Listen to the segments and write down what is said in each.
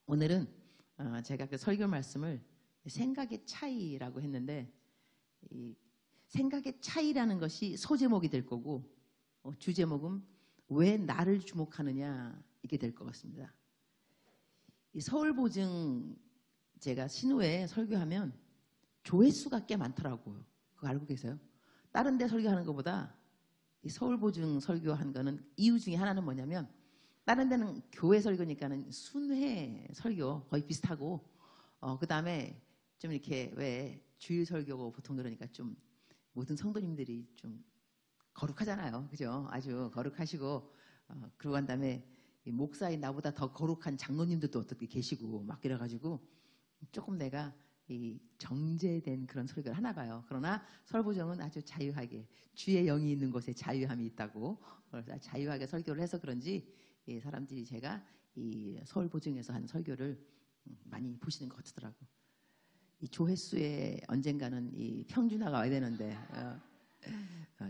오늘은 제가 그 설교 말씀을 생각의 차이라고 했는데, 이 생각의 차이라는 것이 소제목이 될 거고, 주제목은 왜 나를 주목하느냐, 이게 될 것 같습니다. 이 서울보증 제가 신후에 설교하면 조회수가 꽤 많더라고요. 그거 알고 계세요? 다른 데 설교하는 것보다 이 서울보증 설교한 거는 이유 중에 하나는 뭐냐면, 다른 데는 교회 설교니까는 순회 설교 거의 비슷하고, 그 다음에 좀 이렇게 왜 주일 설교고 보통 그러니까 좀 모든 성도님들이 좀 거룩하잖아요. 그죠? 아주 거룩하시고, 그러고 난 다음에 이 목사인 나보다 더 거룩한 장로님들도 어떻게 계시고 막 이래가지고 조금 내가 이 정제된 그런 설교를 하나 봐요. 그러나 설보정은 아주 자유하게 주의 영이 있는 곳에 자유함이 있다고, 그래서 자유하게 설교를 해서 그런지 이 사람들이 제가 이 서울보증에서 한 설교를 많이 보시는 것 같더라고. 이 조회수에 언젠가는 이 평준화가 와야 되는데,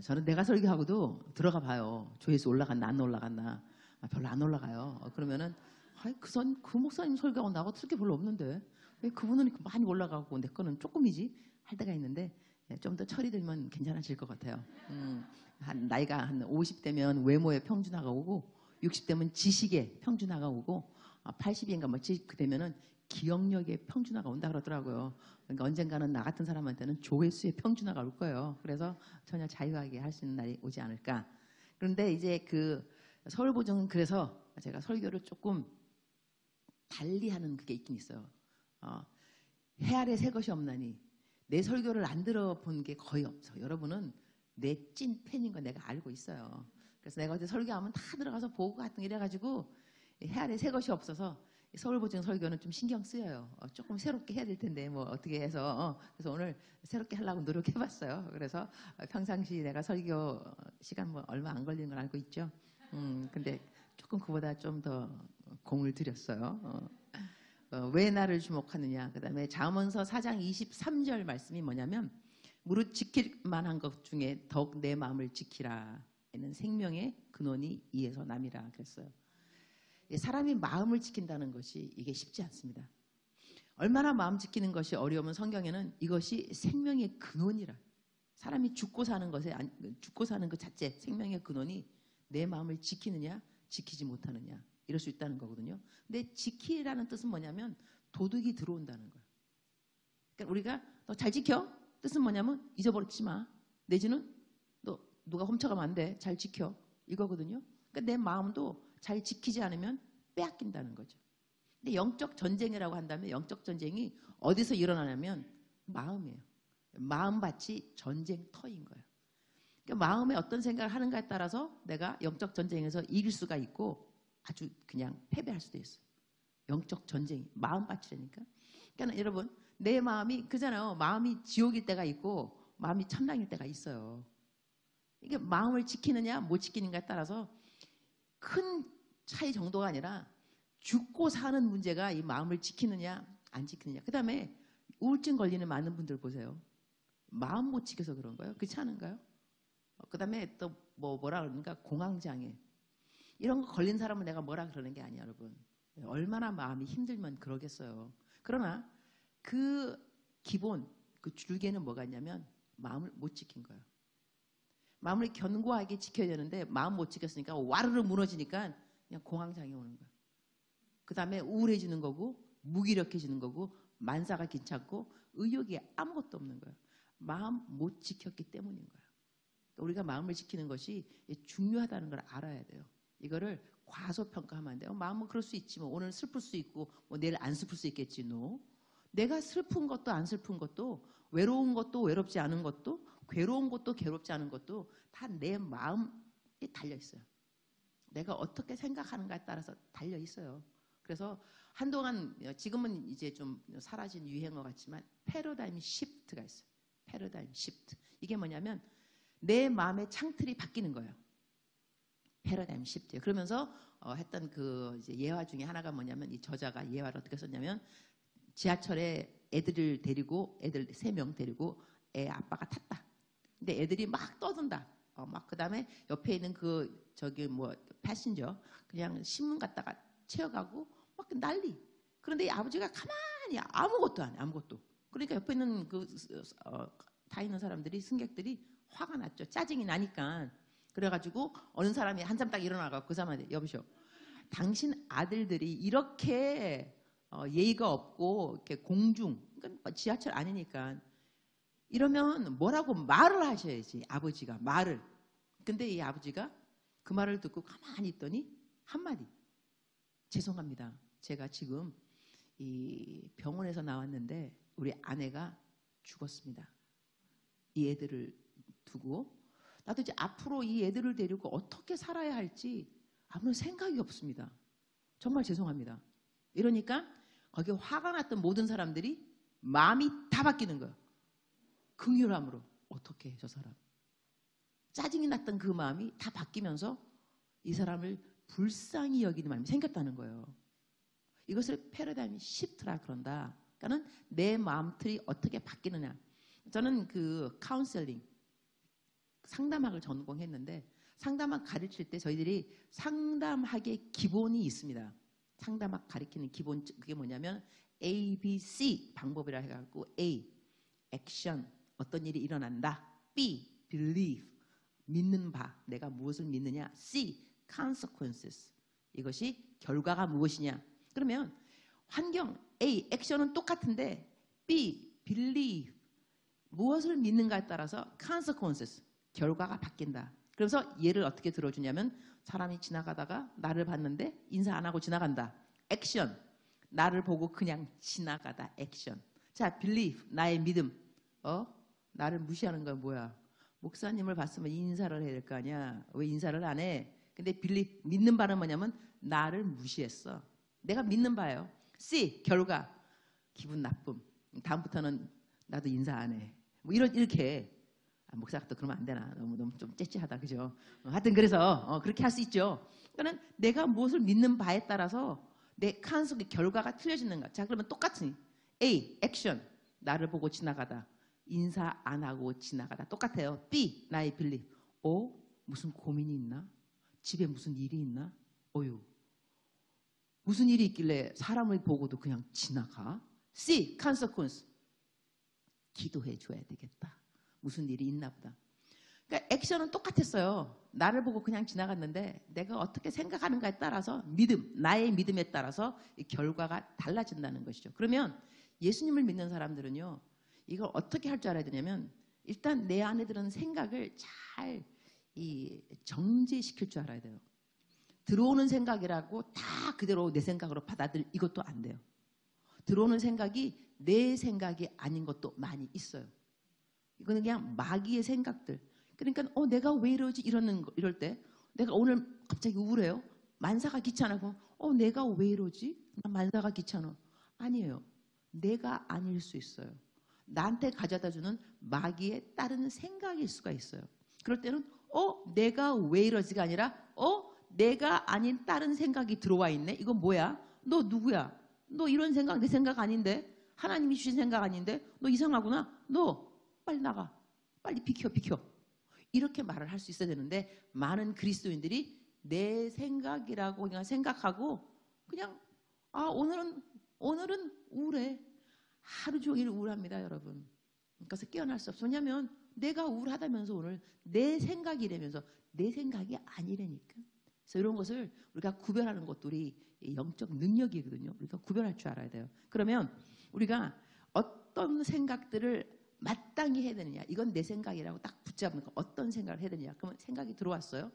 저는 내가 설교하고도 들어가 봐요. 조회수 올라갔나 안 올라갔나. 별로 안 올라가요. 그러면은 그 목사님 설교하고 나하고 틀 게 별로 없는데 왜 그분은 많이 올라가고 내 거는 조금이지 할 때가 있는데, 좀 더 철이 들면 괜찮아질 것 같아요. 나이가 한 50대면 외모의 평준화가 오고, 60대면 지식의 평준화가 오고, 80인가 뭐 되면은 기억력의 평준화가 온다 그러더라고요. 그러니까 언젠가는 나 같은 사람한테는 조회수의 평준화가 올 거예요. 그래서 전혀 자유하게 할 수 있는 날이 오지 않을까. 그런데 이제 그 서울보증은 그래서 제가 설교를 조금 달리 하는 그게 있긴 있어요. 해 아래 새 것이 없나니, 내 설교를 안 들어본 게 거의 없어. 여러분은 내 찐 팬인 거 내가 알고 있어요. 그래서 내가 어디 설교하면 다 들어가서 보고 같은 이래가지고 해 아래 새 것이 없어서 서울보증 설교는 좀 신경 쓰여요. 조금 새롭게 해야 될 텐데 뭐 어떻게 해서, 그래서 오늘 새롭게 하려고 노력해봤어요. 그래서 평상시 내가 설교 시간 뭐 얼마 안 걸리는 걸 알고 있죠. 근데 조금 그보다 좀 더 공을 들였어요. 왜 나를 주목하느냐. 그 다음에 잠언서 4장 23절 말씀이 뭐냐면, 무릇 지킬 만한 것 중에 더욱 내 마음을 지키라. 에는 생명의 근원이 이에서 남이라 그랬어요. 사람이 마음을 지킨다는 것이 이게 쉽지 않습니다. 얼마나 마음 지키는 것이 어려우면 성경에는 이것이 생명의 근원이라. 사람이 죽고 사는 것 자체, 생명의 근원이 내 마음을 지키느냐 지키지 못하느냐 이럴 수 있다는 거거든요. 근데 지키라는 뜻은 뭐냐면 도둑이 들어온다는 거예요. 그러니까 우리가 너 잘 지켜? 뜻은 뭐냐면 잊어버리지 마. 내지는 너 누가 훔쳐가면 안 돼. 잘 지켜. 이거거든요. 그러니까 내 마음도 잘 지키지 않으면 빼앗긴다는 거죠. 근데 영적 전쟁이라고 한다면 영적 전쟁이 어디서 일어나냐면 마음이에요. 마음밭이 전쟁터인 거예요. 그러니까 마음에 어떤 생각을 하는가에 따라서 내가 영적 전쟁에서 이길 수가 있고 아주 그냥 패배할 수도 있어요. 영적 전쟁이 마음밭이라니까. 그러니까 여러분, 내 마음이 그잖아요. 마음이 지옥일 때가 있고 마음이 천당일 때가 있어요. 이게 마음을 지키느냐 못 지키는가에 따라서 큰 차이 정도가 아니라 죽고 사는 문제가 이 마음을 지키느냐 안 지키느냐. 그 다음에 우울증 걸리는 많은 분들 보세요. 마음 못 지켜서 그런 거예요. 그렇지 않은가요? 그 다음에 또 뭐라 그러는가, 공황장애. 이런 거 걸린 사람은 내가 뭐라 그러는 게 아니야, 여러분. 얼마나 마음이 힘들면 그러겠어요. 그러나 그 기본, 그 줄기에는 뭐가 있냐면 마음을 못 지킨 거예요. 마음을 견고하게 지켜야 되는데 마음 못 지켰으니까 와르르 무너지니까 그냥 공황장애 오는 거예요. 그 다음에 우울해지는 거고 무기력해지는 거고 만사가 귀찮고 의욕이 아무것도 없는 거예요. 마음 못 지켰기 때문인 거예요. 우리가 마음을 지키는 것이 중요하다는 걸 알아야 돼요. 이거를 과소평가하면 안 돼요. 마음은 그럴 수 있지 뭐. 오늘 슬플 수 있고 뭐 내일 안 슬플 수 있겠지. No. 내가 슬픈 것도 안 슬픈 것도 외로운 것도 외롭지 않은 것도 괴로운 것도 괴롭지 않은 것도 다 내 마음에 달려 있어요. 내가 어떻게 생각하는가에 따라서 달려 있어요. 그래서 한동안, 지금은 이제 좀 사라진 유행어 같지만 패러다임 시프트가 있어요. 패러다임 시프트. 이게 뭐냐면 내 마음의 창틀이 바뀌는 거예요. 패러다임 시프트. 그러면서 했던 그 이제 예화 중에 하나가 뭐냐면, 이 저자가 예화를 어떻게 썼냐면, 지하철에 애들을 데리고, 애들 3명 데리고 애 아빠가 탔다. 근데 애들이 막 떠든다. 막 그 다음에 옆에 있는 패신저 그냥 신문 갖다가 채워가고 막 난리. 그런데 이 아버지가 가만히 아무것도 안 해, 아무것도. 그러니까 옆에 있는 다 있는 사람들이, 승객들이 화가 났죠. 짜증이 나니까. 그래가지고 어느 사람이 한 사람 딱 일어나가고 그 사람한테, 여보시오, 당신 아들들이 이렇게 예의가 없고 이렇게 공중, 그러니까 지하철 아니니까 이러면 뭐라고 말을 하셔야지, 아버지가 말을. 근데 이 아버지가 그 말을 듣고 가만히 있더니 한마디, 죄송합니다, 제가 지금 이 병원에서 나왔는데 우리 아내가 죽었습니다. 이 애들을 두고 나도 이제 앞으로 이 애들을 데리고 어떻게 살아야 할지 아무런 생각이 없습니다. 정말 죄송합니다. 이러니까 거기에 화가 났던 모든 사람들이 마음이 다 바뀌는 거예요. 긍휼함으로. 어떻게 해, 저 사람. 짜증이 났던 그 마음이 다 바뀌면서 이 사람을 불쌍히 여기는 마음이 생겼다는 거예요. 이것을 패러다임 시프트라 그런다. 그러니까 내 마음틀이 어떻게 바뀌느냐. 저는 그 카운셀링, 상담학을 전공했는데 상담학 가르칠 때 저희들이 상담학의 기본이 있습니다. 상담학 가르치는 기본, 그게 뭐냐면 A, B, C 방법이라 해갖고 A, 액션, 어떤 일이 일어난다. B, believe, 믿는 바, 내가 무엇을 믿느냐. C, consequences, 이것이 결과가 무엇이냐. 그러면 환경 A, 액션은 똑같은데 B, believe, 무엇을 믿는가에 따라서 consequences, 결과가 바뀐다. 그래서 얘를 어떻게 들어주냐면 사람이 지나가다가 나를 봤는데 인사 안 하고 지나간다. 액션, 나를 보고 그냥 지나가다. 액션. 자, believe, 나의 믿음. 나를 무시하는 건 뭐야? 목사님을 봤으면 인사를 해야 될 거 아니야. 왜 인사를 안 해? 근데 believe, 믿는 바는 뭐냐면 나를 무시했어. 내가 믿는 바예요. C, 결과, 기분 나쁨. 다음부터는 나도 인사 안 해. 뭐 이렇게. 목사가 또 그러면 안 되나? 너무 좀 째째하다, 그죠? 하여튼 그래서 그렇게 할 수 있죠. 그러니까 내가 무엇을 믿는 바에 따라서 내 칸속의 결과가 틀려지는가. 자, 그러면 똑같으니 A, 액션, 나를 보고 지나가다. 인사 안 하고 지나가다. 똑같아요. B, 나의 빌립. 무슨 고민이 있나? 집에 무슨 일이 있나? 무슨 일이 있길래 사람을 보고도 그냥 지나가? C, consequence. 기도해 줘야 되겠다. 무슨 일이 있나 보다. 그러니까 액션은 똑같았어요. 나를 보고 그냥 지나갔는데 내가 어떻게 생각하는가에 따라서 믿음, 나의 믿음에 따라서 이 결과가 달라진다는 것이죠. 그러면 예수님을 믿는 사람들은요, 이걸 어떻게 할 줄 알아야 되냐면 일단 내 안에 들은 생각을 잘 정제시킬 줄 알아야 돼요. 들어오는 생각이라고 다 그대로 내 생각으로 이것도 안 돼요. 들어오는 생각이 내 생각이 아닌 것도 많이 있어요. 이거는 그냥 마귀의 생각들. 그러니까 내가 왜 이러지? 이럴 때 내가 오늘 갑자기 우울해요. 만사가 귀찮아고 내가 왜 이러지? 만사가 귀찮아. 아니에요. 내가 아닐 수 있어요. 나한테 가져다주는 마귀의 다른 생각일 수가 있어요. 그럴 때는 내가 왜 이러지가 아니라 내가 아닌 다른 생각이 들어와 있네. 이건 뭐야? 너 누구야? 너 이런 생각 내 생각 아닌데? 하나님이 주신 생각 아닌데? 너 이상하구나. 너 빨리 나가. 빨리 비켜. 이렇게 말을 할 수 있어야 되는데 많은 그리스도인들이 내 생각이라고 그냥 생각하고 그냥 오늘은 우울해. 하루 종일 우울합니다, 여러분. 그래서 깨어날 수 없어. 왜냐하면 내가 우울하다면서 오늘 내 생각이라면서 내 생각이 아니라니까. 그래서 이런 것을 우리가 구별하는 것도 우리 영적 능력이거든요. 우리가 구별할 줄 알아야 돼요. 그러면 우리가 어떤 생각들을 마땅히 해야 되느냐. 이건 내 생각이라고 딱 붙잡는 거. 어떤 생각을 해야 되느냐. 그러면 생각이 들어왔어요.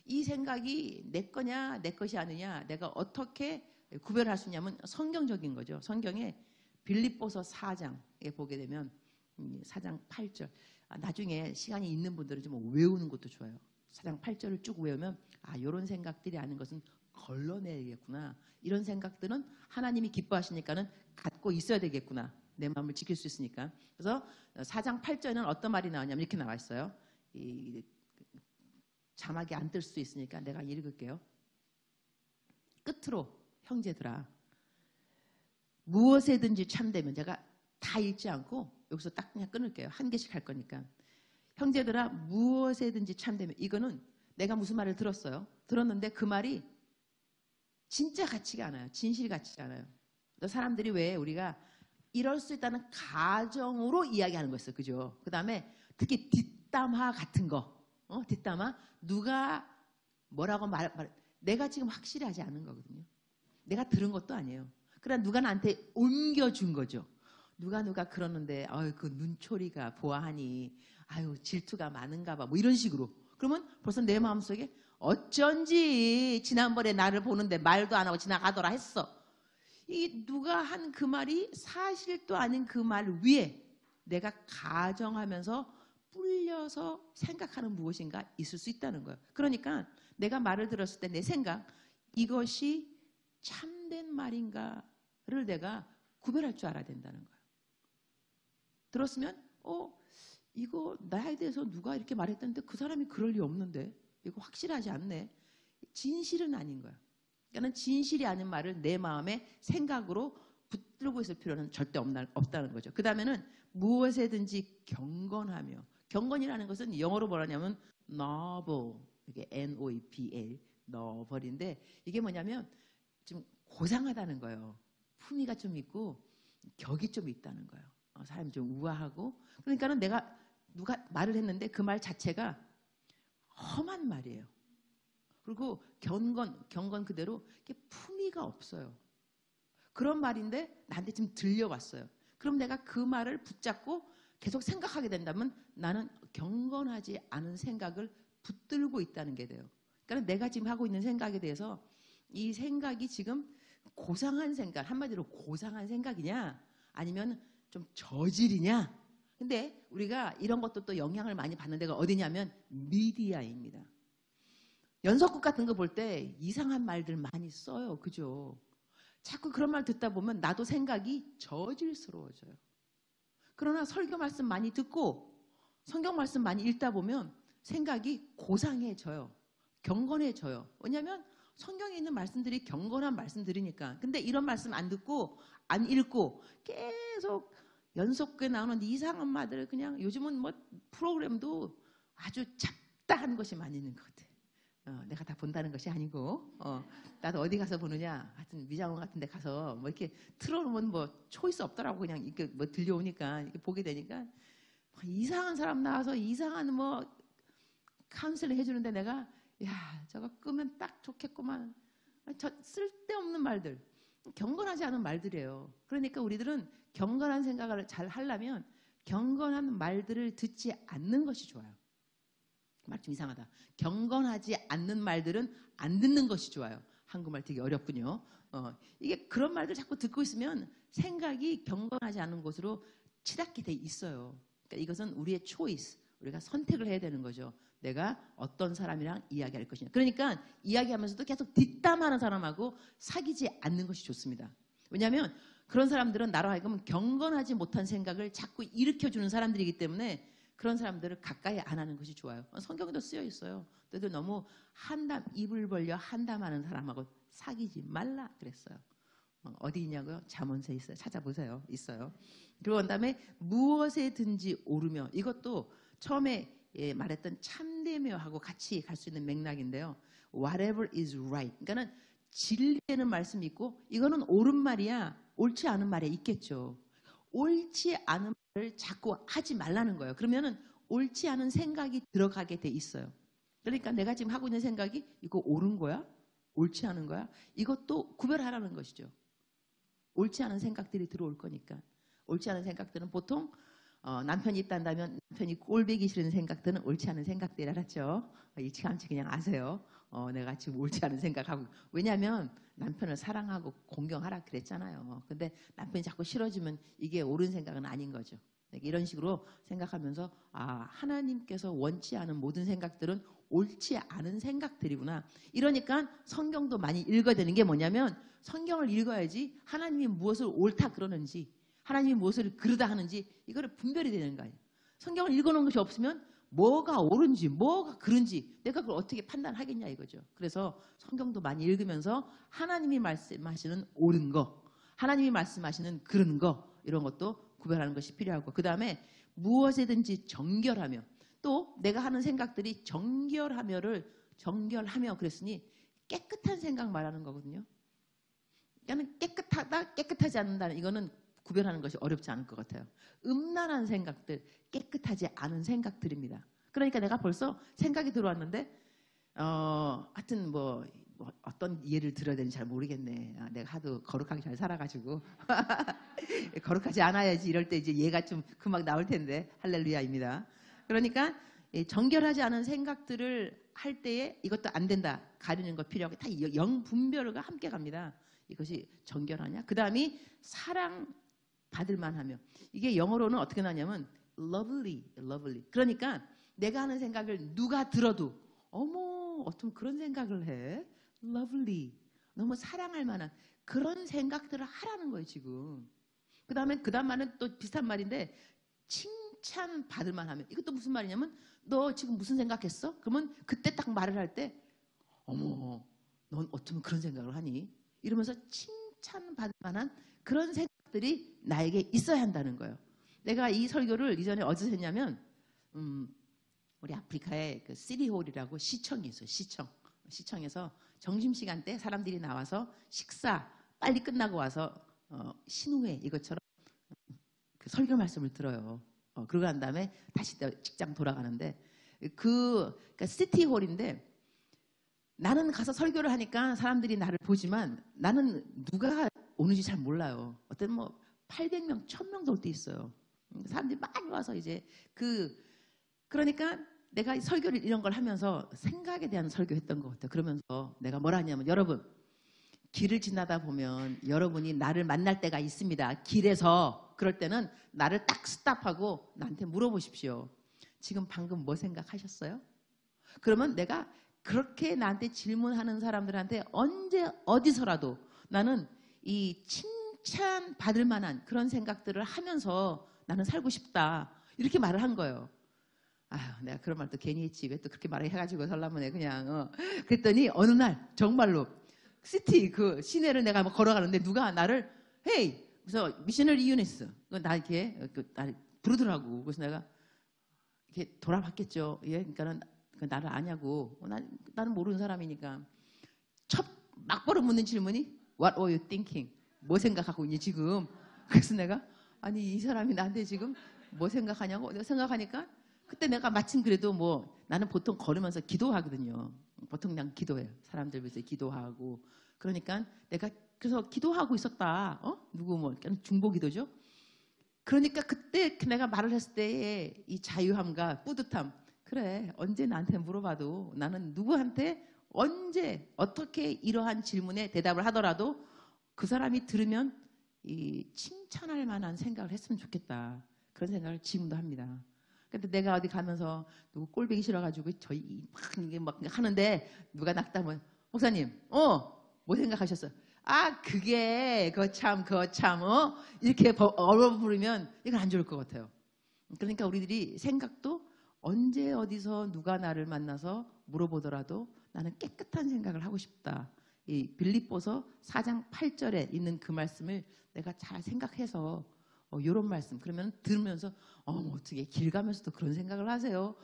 이 생각이 내 거냐 내 것이 아니냐. 내가 어떻게 구별할 수 있냐면 성경적인 거죠. 성경에 빌립보서 4장에 보게 되면 4장 8절. 나중에 시간이 있는 분들은 좀 외우는 것도 좋아요. 4장 8절을 쭉 외우면 이런 생각들이 아닌 것은 걸러내야겠구나. 이런 생각들은 하나님이 기뻐하시니까는 갖고 있어야 되겠구나. 내 마음을 지킬 수 있으니까. 그래서 4장 8절에는 어떤 말이 나오냐면 이렇게 나와 있어요. 자막이 안 뜰 수도 있으니까 내가 읽을게요. 끝으로 형제들아, 무엇에든지 참되면, 제가 다 읽지 않고 여기서 딱 그냥 끊을게요. 한 개씩 할 거니까. 형제들아, 무엇에든지 참되면, 이거는 내가 무슨 말을 들었어요. 들었는데 그 말이 진짜 같지가 않아요. 진실 같지가 않아요. 또 사람들이 왜 우리가 이럴 수 있다는 가정으로 이야기하는 거였어요. 그죠? 그 다음에 특히 뒷담화 같은 거. 뒷담화. 누가 뭐라고 내가 지금 확실히 하지 않은 거거든요. 내가 들은 것도 아니에요. 그러나 누가 나한테 옮겨준 거죠. 누가 그러는데 그 눈초리가 보아하니 아유 질투가 많은가 봐. 뭐 이런 식으로. 그러면 벌써 내 마음속에 어쩐지 지난번에 나를 보는데 말도 안 하고 지나가더라 했어. 이 누가 한 그 말이 사실도 아닌 그 말 위에 내가 가정하면서 불려서 생각하는 무엇인가 있을 수 있다는 거예요. 그러니까 내가 말을 들었을 때 내 생각, 이것이 참된 말인가를 내가 구별할 줄 알아야 된다는 거예요. 들었으면 이거 나에 대해서 누가 이렇게 말했던데 그 사람이 그럴 리 없는데 이거 확실하지 않네. 진실은 아닌 거예요. 그러니까 진실이 아닌 말을 내 마음의 생각으로 붙들고 있을 필요는 절대 없다는 거죠. 그 다음에는 무엇에든지 경건하며, 경건이라는 것은 영어로 뭐라냐면 noble, 이게 N-O-E-B-L, novel인데 이게 뭐냐면 좀 고상하다는 거예요. 품위가 좀 있고 격이 좀 있다는 거예요. 사람이 좀 우아하고. 그러니까는 내가 누가 말을 했는데 그 말 자체가 험한 말이에요. 그리고 경건 그대로 이렇게 품위가 없어요. 그런 말인데 나한테 지금 들려왔어요. 그럼 내가 그 말을 붙잡고 계속 생각하게 된다면 나는 경건하지 않은 생각을 붙들고 있다는 게 돼요. 그러니까 내가 지금 하고 있는 생각에 대해서 이 생각이 지금 고상한 생각, 한마디로 고상한 생각이냐 아니면 좀 저질이냐. 근데 우리가 이런 것도 또 영향을 많이 받는 데가 어디냐면 미디어입니다. 연속극 같은 거 볼 때 이상한 말들 많이 써요. 그죠? 자꾸 그런 말 듣다 보면 나도 생각이 저질스러워져요. 그러나 설교 말씀 많이 듣고 성경 말씀 많이 읽다 보면 생각이 고상해져요. 경건해져요. 왜냐하면 성경에 있는 말씀들이 경건한 말씀들이니까. 근데 이런 말씀 안 듣고 안 읽고 계속 연속극에 나오는 이상한 말들, 그냥 요즘은 뭐 프로그램도 아주 잡다한 것이 많이 있는 것 같아요. 내가 다 본다는 것이 아니고, 나도 어디 가서 보느냐, 하여튼 미장원 같은 데 가서 뭐 이렇게 틀어놓으면 뭐 초이스 없더라고. 그냥 이렇게 뭐 들려오니까, 이렇게 보게 되니까, 이상한 사람 나와서 이상한 뭐 카운슬링 해주는데 내가, 야, 저거 끄면 딱 좋겠구만. 저 쓸데없는 말들, 경건하지 않은 말들이에요. 그러니까 우리들은 경건한 생각을 잘 하려면 경건한 말들을 듣지 않는 것이 좋아요. 말 좀 이상하다. 경건하지 않는 말들은 안 듣는 것이 좋아요. 한국말 되게 어렵군요. 이게 그런 말들 자꾸 듣고 있으면 생각이 경건하지 않은 곳으로 치닫게 돼 있어요. 그러니까 이것은 우리의 초이스, 우리가 선택을 해야 되는 거죠. 내가 어떤 사람이랑 이야기할 것이냐. 그러니까 이야기하면서도 계속 뒷담하는 사람하고 사귀지 않는 것이 좋습니다. 왜냐하면 그런 사람들은 나로 하여금 경건하지 못한 생각을 자꾸 일으켜주는 사람들이기 때문에 그런 사람들을 가까이 안 하는 것이 좋아요. 성경에도 쓰여 있어요. 너희들 너무 입을 벌려 한담하는 사람하고 사귀지 말라 그랬어요. 어디 있냐고요? 잠언서에 있어요. 찾아보세요. 있어요. 그리고 그다음에 무엇에든지 오르며, 이것도 처음에 말했던 참되며하고 같이 갈 수 있는 맥락인데요. Whatever is right. 그러니까는 진리되는 말씀이 있고 이거는 옳은 말이야, 옳지 않은 말에 있겠죠. 옳지 않은 말을 자꾸 하지 말라는 거예요. 그러면은 옳지 않은 생각이 들어가게 돼 있어요. 그러니까 내가 지금 하고 있는 생각이 이거 옳은 거야? 옳지 않은 거야? 이것도 구별하라는 것이죠. 옳지 않은 생각들이 들어올 거니까. 옳지 않은 생각들은 보통 남편이 있단다면 남편이 꼴보기 싫은 생각들은 옳지 않은 생각들이 알았죠. 일찌감치 그냥 아세요. 내가 지금 옳지 않은 생각하고. 왜냐하면 남편을 사랑하고 공경하라 그랬잖아요. 근데 남편이 자꾸 싫어지면 이게 옳은 생각은 아닌 거죠. 이런 식으로 생각하면서 하나님께서 원치 않은 모든 생각들은 옳지 않은 생각들이구나. 이러니까 성경도 많이 읽어야 되는 게 뭐냐면 성경을 읽어야지 하나님이 무엇을 옳다 그러는지 하나님이 무엇을 그르다 하는지 이거를 분별이 되는 거예요. 성경을 읽어놓은 것이 없으면 뭐가 옳은지 뭐가 그른지 내가 그걸 어떻게 판단하겠냐 이거죠. 그래서 성경도 많이 읽으면서 하나님이 말씀하시는 옳은 거, 하나님이 말씀하시는 그른 거, 이런 것도 구별하는 것이 필요하고, 그 다음에 무엇이든지 정결하며, 또 내가 하는 생각들이 정결하며 그랬으니 깨끗한 생각 말하는 거거든요. 그러니까 깨끗하다, 깨끗하지 않는다는 이거는 구별하는 것이 어렵지 않을 것 같아요. 음란한 생각들, 깨끗하지 않은 생각들입니다. 그러니까 내가 벌써 생각이 들어왔는데 하여튼 뭐 어떤 예를 들어야 되는지 잘 모르겠네. 내가 하도 거룩하게 잘 살아가지고 거룩하지 않아야지 이럴 때 이제 예가 좀 금방 나올 텐데 할렐루야입니다. 그러니까 정결하지 않은 생각들을 할 때에 이것도 안 된다 가리는 거 필요하고 다 영분별과 함께 갑니다. 이것이 정결하냐? 그 다음이 사랑 받을 만하며 이게 영어로는 어떻게 나냐면 lovely. 그러니까 내가 하는 생각을 누가 들어도 어머 어쩜 그런 생각을 해? lovely. 너무 사랑할 만한 그런 생각들을 하라는 거예요 지금. 그 다음 말은 또 비슷한 말인데 칭찬 받을 만하면 이것도 무슨 말이냐면 너 지금 무슨 생각했어? 그러면 그때 딱 말을 할 때 어머 넌 어쩌면 그런 생각을 하니? 이러면서 칭찬받을 만한 그런 생각들이 나에게 있어야 한다는 거예요. 내가 이 설교를 이전에 어디서 했냐면 우리 아프리카에 그 시리홀이라고 시청이 있어요. 시청에서 점심시간 때 사람들이 나와서 식사 빨리 끝나고 와서 신우회 이것처럼 그 설교 말씀을 들어요. 그러고 난 다음에 다시 직장 돌아가는데 그러니까 시티홀인데 나는 가서 설교를 하니까 사람들이 나를 보지만 나는 누가 오는지 잘 몰라요. 어떤 뭐 800명, 1000명도 올 때 있어요. 사람들이 많이 와서 이제 그러니까 내가 설교를 이런 걸 하면서 생각에 대한 설교했던 것 같아요. 그러면서 내가 뭐라 하냐면 여러분 길을 지나다 보면 여러분이 나를 만날 때가 있습니다. 길에서 그럴 때는 나를 딱 스탑하고 나한테 물어보십시오. 지금 방금 뭐 생각하셨어요? 그러면 내가 그렇게 나한테 질문하는 사람들한테 언제 어디서라도 나는 이 칭찬 받을 만한 그런 생각들을 하면서 나는 살고 싶다. 이렇게 말을 한 거예요. 아유, 내가 그런 말도 괜히 했지. 왜 또 그렇게 말을 해가지고 설라문에 그냥. 그랬더니 어느 날 정말로 시티 그 시내를 내가 뭐 걸어가는데 누가 나를 헤이 그래서 미셔너리 유니스 나 이렇게 나를 부르더라고. 그래서 내가 이렇게 돌아봤겠죠. 예, 그러니까는 나를 아냐고. 나는 모르는 사람이니까 첫 막바로 묻는 질문이 What were you thinking? 뭐 생각하고 있니 지금? 그래서 내가 아니 이 사람이 나한테 지금 뭐 생각하냐고 내가 생각하니까 그때 내가 마침 그래도 뭐 나는 보통 걸으면서 기도하거든요. 보통 그냥 기도해요. 사람들 위해서 기도하고 그러니까 내가 그래서 기도하고 있었다. 누구 뭐 중보 기도죠. 그러니까 그때 내가 말을 했을 때의 이 자유함과 뿌듯함 그래 언제 나한테 물어봐도 나는 누구한테 언제 어떻게 이러한 질문에 대답을 하더라도 그 사람이 들으면 이 칭찬할 만한 생각을 했으면 좋겠다. 그런 생각을 지금도 합니다. 근데 내가 어디 가면서 누구 꼴보기 싫어가지고 저희 막 이게 막 하는데 누가 낙담을 목사님 뭐 생각하셨어요? 아 그게 그거 참 이렇게 얼어 부르면 이건 안 좋을 것 같아요. 그러니까 우리들이 생각도 언제 어디서 누가 나를 만나서 물어보더라도 나는 깨끗한 생각을 하고 싶다. 이 빌립보서 4장 8절에 있는 그 말씀을 내가 잘 생각해서 이런 말씀 그러면 들으면서 어떻게 길 가면서도 그런 생각을 하세요?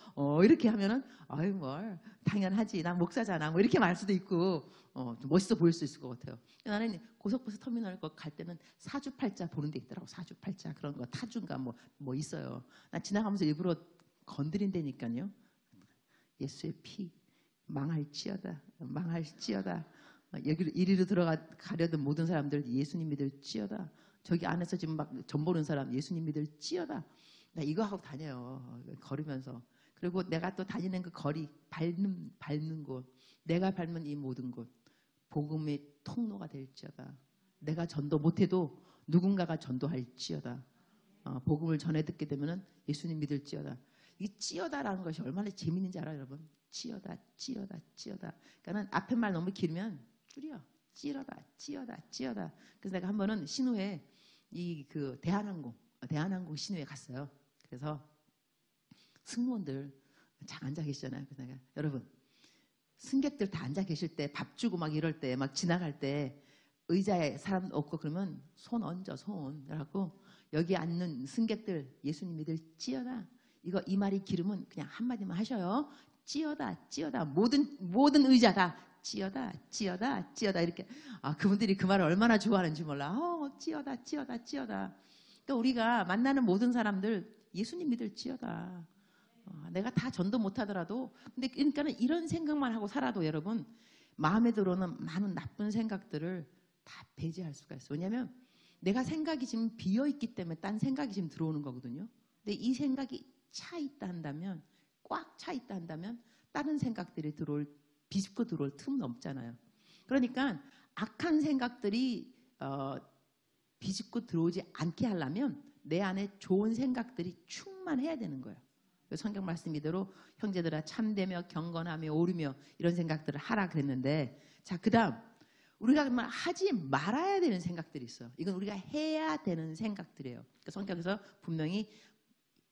이렇게 하면은 아유 뭘 당연하지 난 목사잖아 뭐 이렇게 말할 수도 있고 좀 멋있어 보일 수 있을 것 같아요. 나는 고속버스 터미널 갈 때는 사주팔자 보는 데 있더라고. 사주팔자 그런 거 타주인가 뭐 있어요. 난 지나가면서 일부러 건드린다니까요. 예수의 피 망할지어다 여기로 이리로 들어가려던 모든 사람들 예수님 믿을지어다. 저기 안에서 지금 막 점 보는 사람 예수님 믿을지어다. 나 이거 하고 다녀요. 걸으면서. 그리고 내가 또 다니는 그 거리 밟는 곳 내가 밟는 이 모든 곳 복음의 통로가 될지어다. 내가 전도 못해도 누군가가 전도할지어다. 복음을 전해 듣게 되면은 예수님 믿을지어다. 이 찌어다라는 것이 얼마나 재밌는지 알아요, 여러분? 찌어다. 그러니까는 앞에 말 너무 길면 줄여. 찌어다. 그래서 내가 한 번은 신우에 그 대한항공 신우에 갔어요. 그래서 승무원들 잘 앉아 계시잖아요. 그래서 내가 여러분 승객들 다 앉아 계실 때 밥 주고 막 이럴 때 막 지나갈 때 의자에 사람 없고 그러면 손 얹어 손. 그래갖고 여기 앉는 승객들 예수님 믿을지어다. 이 말이 길으면 그냥 한마디만 하셔요. 찌어다. 모든 의자 다 찌어다, 찌어다, 찌어다 이렇게. 그분들이 그 말을 얼마나 좋아하는지 몰라. 찌어다, 찌어다, 찌어다. 그러니까 우리가 만나는 모든 사람들 예수님 믿을지어다. 내가 다 전도 못하더라도 근데 그러니까는 이런 생각만 하고 살아도 여러분 마음에 들어오는 많은 나쁜 생각들을 다 배제할 수가 있어요. 왜냐하면 내가 생각이 지금 비어있기 때문에 딴 생각이 지금 들어오는 거거든요. 근데 이 생각이 차 있다 한다면 꽉 차 있다 한다면 다른 생각들이 비집고 들어올 틈은 없잖아요. 그러니까 악한 생각들이 비집고 들어오지 않게 하려면 내 안에 좋은 생각들이 충만해야 되는 거예요. 성경 말씀 이대로 형제들아 참되며 경건하며 오르며 이런 생각들을 하라 그랬는데 자 그다음 우리가 하지 말아야 되는 생각들이 있어요. 이건 우리가 해야 되는 생각들이에요. 그러니까 성경에서 분명히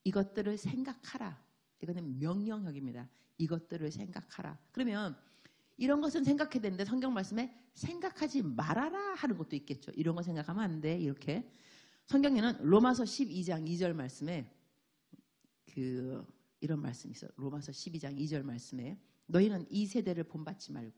이것들을 생각하라. 이거는 명령형입니다. 이것들을 생각하라. 그러면 이런 것은 생각해야 되는데 성경 말씀에 생각하지 말아라 하는 것도 있겠죠. 이런 거 생각하면 안 돼. 이렇게. 성경에는 로마서 12장 2절 말씀에 이런 말씀이 있어요. 로마서 12장 2절 말씀에 너희는 이 세대를 본받지 말고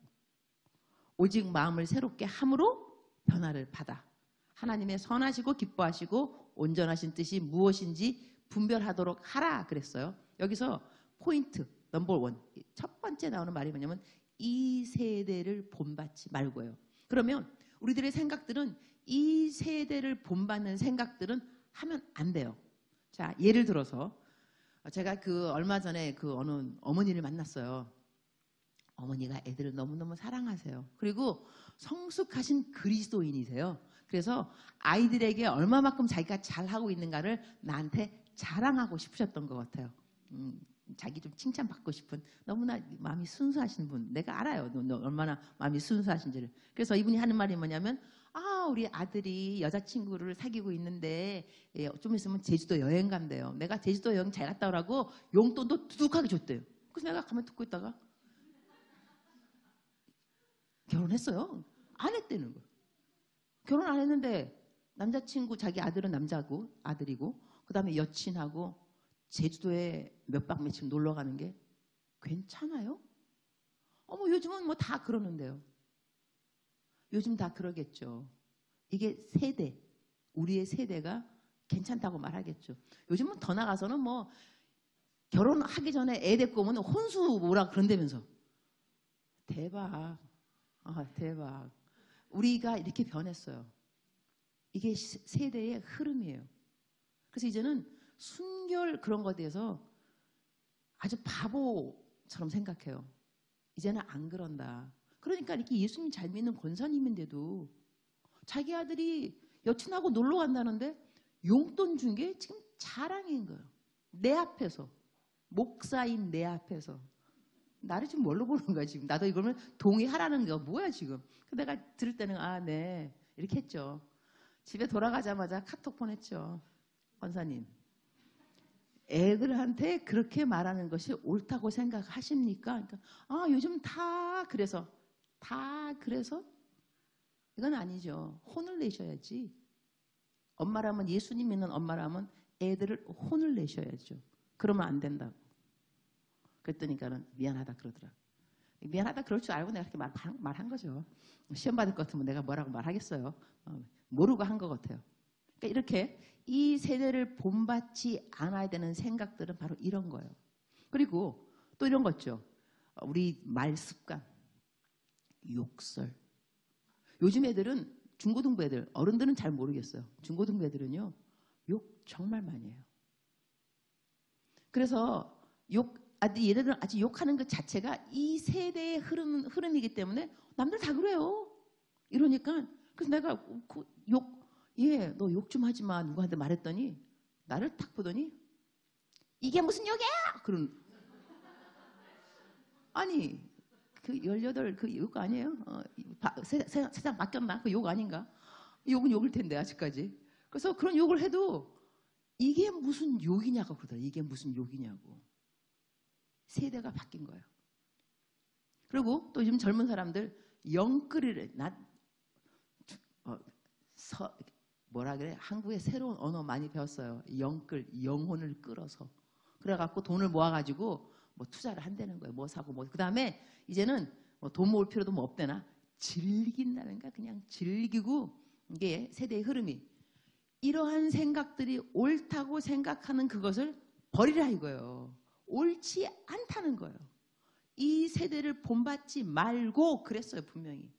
오직 마음을 새롭게 함으로 변화를 받아 하나님의 선하시고 기뻐하시고 온전하신 뜻이 무엇인지 분별하도록 하라 그랬어요. 여기서 포인트 넘버 원 첫 번째 나오는 말이 뭐냐면 이 세대를 본받지 말고요. 그러면 우리들의 생각들은 이 세대를 본받는 생각들은 하면 안 돼요. 자 예를 들어서 제가 얼마 전에 어느 어머니를 만났어요. 어머니가 애들을 너무너무 사랑하세요. 그리고 성숙하신 그리스도인이세요. 그래서 아이들에게 얼마만큼 자기가 잘하고 있는가를 나한테 자랑하고 싶으셨던 것 같아요. 자기 좀 칭찬받고 싶은 너무나 마음이 순수하신 분. 내가 알아요. 얼마나 마음이 순수하신지를. 그래서 이분이 하는 말이 뭐냐면 우리 아들이 여자친구를 사귀고 있는데 좀 있으면 제주도 여행 간대요. 내가 제주도 여행 잘 갔다 오라고 용돈도 두둑하게 줬대요. 그래서 내가 가만히 듣고 있다가 결혼했어요. 안 했다는 거예요. 결혼 안 했는데 남자친구 자기 아들은 남자고 아들이고 그 다음에 여친하고 제주도에 몇 박 며칠 놀러 가는 게 괜찮아요? 요즘은 뭐 다 그러는데요. 요즘 다 그러겠죠. 이게 세대, 우리의 세대가 괜찮다고 말하겠죠. 요즘은 더 나가서는 뭐 결혼하기 전에 애 데리고 오면 혼수 뭐라 그런다면서. 대박. 대박. 우리가 이렇게 변했어요. 이게 세대의 흐름이에요. 그래서 이제는 순결 그런 것에 대해서 아주 바보처럼 생각해요. 이제는 안 그런다. 그러니까 이렇게 예수님 잘 믿는 권사님인데도 자기 아들이 여친하고 놀러 간다는데 용돈 준 게 지금 자랑인 거예요. 내 앞에서. 목사인 내 앞에서. 나를 지금 뭘로 보는 거야 지금. 나도 이걸 동의하라는 거 뭐야 지금. 내가 들을 때는 네 이렇게 했죠. 집에 돌아가자마자 카톡 보냈죠. 권사님. 애들한테 그렇게 말하는 것이 옳다고 생각하십니까? 그러니까 요즘 다 그래서 이건 아니죠. 혼을 내셔야지. 엄마라면 예수님 믿는 엄마라면 애들을 혼을 내셔야죠. 그러면 안 된다고. 그랬더니까는 미안하다 그러더라. 미안하다 그럴 줄 알고 내가 그렇게 말한 거죠. 시험 받을 것 같으면 내가 뭐라고 말하겠어요. 모르고 한 것 같아요. 그러니까 이렇게 이 세대를 본받지 않아야 되는 생각들은 바로 이런 거예요. 그리고 또 이런 거 있죠. 우리 말 습관, 욕설. 요즘 애들은 중고등부 애들, 어른들은 잘 모르겠어요. 중고등부 애들은요. 욕 정말 많이 해요. 그래서 얘네들은 아직 욕하는 것 자체가 이 세대의 흐름이기 때문에 남들 다 그래요. 이러니까 그래서 내가 너 욕 좀 하지 마 누구한테 말했더니 나를 딱 보더니 이게 무슨 욕이야? 그런 아니 18 그 욕 아니에요? 세상 바뀌었나? 그 욕 아닌가? 욕은 욕일 텐데 아직까지. 그래서 그런 욕을 해도 이게 무슨 욕이냐고 그러더라. 이게 무슨 욕이냐고. 세대가 바뀐 거예요. 그리고 또 요즘 젊은 사람들 영끌이를 뭐라 그래? 한국에 새로운 언어 많이 배웠어요. 영혼을 끌어서. 그래갖고 돈을 모아가지고 뭐 투자를 한다는 거예요. 뭐 사고 뭐. 그 다음에 이제는 돈 모을 필요도 뭐 없대나 즐긴다는가 그냥 즐기고 이게 세대의 흐름이 이러한 생각들이 옳다고 생각하는 그것을 버리라 이거예요. 옳지 않다는 거예요. 이 세대를 본받지 말고 그랬어요 분명히.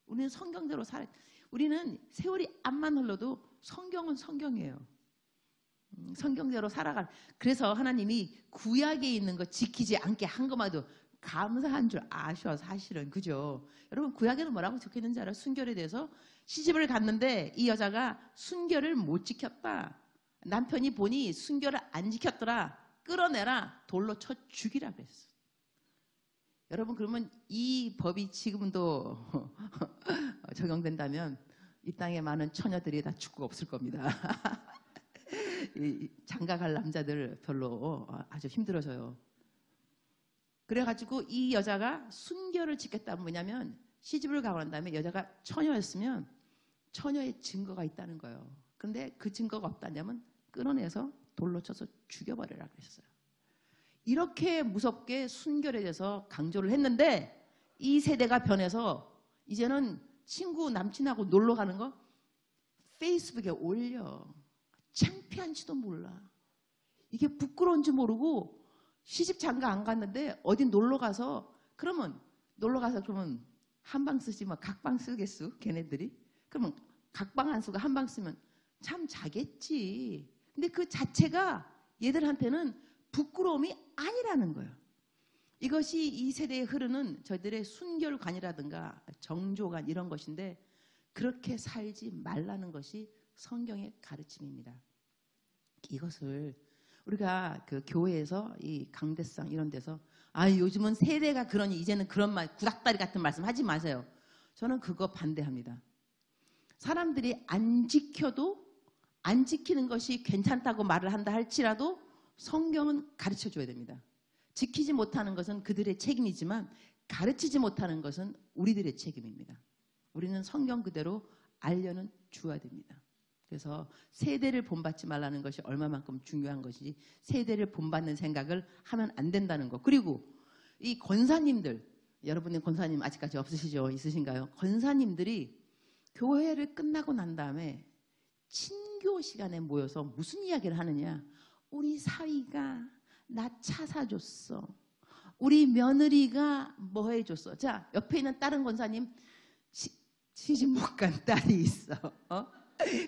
우리는 성경대로 살아. 우리는 세월이 암만 흘러도 성경은 성경이에요. 성경대로 살아갈. 그래서 하나님이 구약에 있는 거 지키지 않게 한 것만도 감사한 줄 아셔 사실은. 그죠? 여러분 구약에는 뭐라고 적혀있는지 알아요? 순결에 대해서 시집을 갔는데 이 여자가 순결을 못 지켰다. 남편이 보니 순결을 안 지켰더라. 끌어내라. 돌로 쳐 죽이라 그랬어. 여러분 그러면 이 법이 지금도 적용된다면 이 땅에 많은 처녀들이 다 죽고 없을 겁니다. 장가갈 남자들 별로 아주 힘들어져요. 그래가지고 이 여자가 순결을 지켰다면 뭐냐면 시집을 가고 난 다음에 여자가 처녀였으면 처녀의 증거가 있다는 거예요. 근데 그 증거가 없다냐면 끌어내서 돌로 쳐서 죽여버리라 그랬어요. 이렇게 무섭게 순결에 대해서 강조를 했는데 이 세대가 변해서 이제는 친구 남친하고 놀러 가는 거 페이스북에 올려. 창피한지도 몰라. 이게 부끄러운지 모르고 시집 장가 안 갔는데 어디 놀러 가서 그러면 한방 쓰지 뭐 각방 쓰겠어 걔네들이? 그러면 각방 안 쓰고 한방 쓰면 참 자겠지. 근데 그 자체가 얘들한테는 부끄러움이 아니라는 거예요. 이것이 이 세대에 흐르는 저희들의 순결관이라든가 정조관 이런 것인데 그렇게 살지 말라는 것이 성경의 가르침입니다. 이것을 우리가 그 교회에서 이 강대상 이런 데서 요즘은 세대가 그러니 이제는 그런 말 구닥다리 같은 말씀 하지 마세요. 저는 그거 반대합니다. 사람들이 안 지켜도 안 지키는 것이 괜찮다고 말을 한다 할지라도 성경은 가르쳐 줘야 됩니다. 지키지 못하는 것은 그들의 책임이지만 가르치지 못하는 것은 우리들의 책임입니다. 우리는 성경 그대로 알려는 주어야 됩니다. 그래서 세대를 본받지 말라는 것이 얼마만큼 중요한 것인지 세대를 본받는 생각을 하면 안 된다는 것. 그리고 이 권사님들, 여러분의 권사님 아직까지 없으시죠? 있으신가요? 권사님들이 교회를 끝나고 난 다음에 친교 시간에 모여서 무슨 이야기를 하느냐. 우리 사위가 나 차 사줬어. 우리 며느리가 뭐 해줬어. 자, 옆에 있는 다른 권사님 시집 못 간 딸이 있어.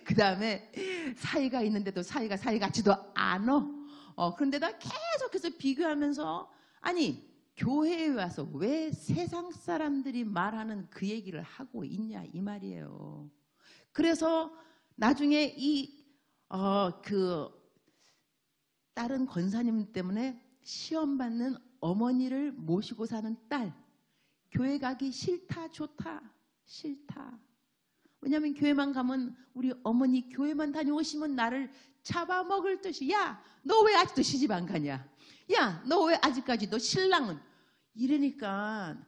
그 다음에 사위가 있는데도 사위가 사위 같지도 않아. 그런데다 계속해서 비교하면서 아니 교회에 와서 왜 세상 사람들이 말하는 그 얘기를 하고 있냐 이 말이에요. 그래서 나중에 다른 권사님 때문에 시험 받는 어머니를 모시고 사는 딸, 교회 가기 싫다 좋다 싫다. 왜냐하면 교회만 가면 우리 어머니 교회만 다녀오시면 나를 잡아먹을 듯이 야 너 왜 아직도 시집 안 가냐, 야 너 왜 아직까지도 신랑은 이러니까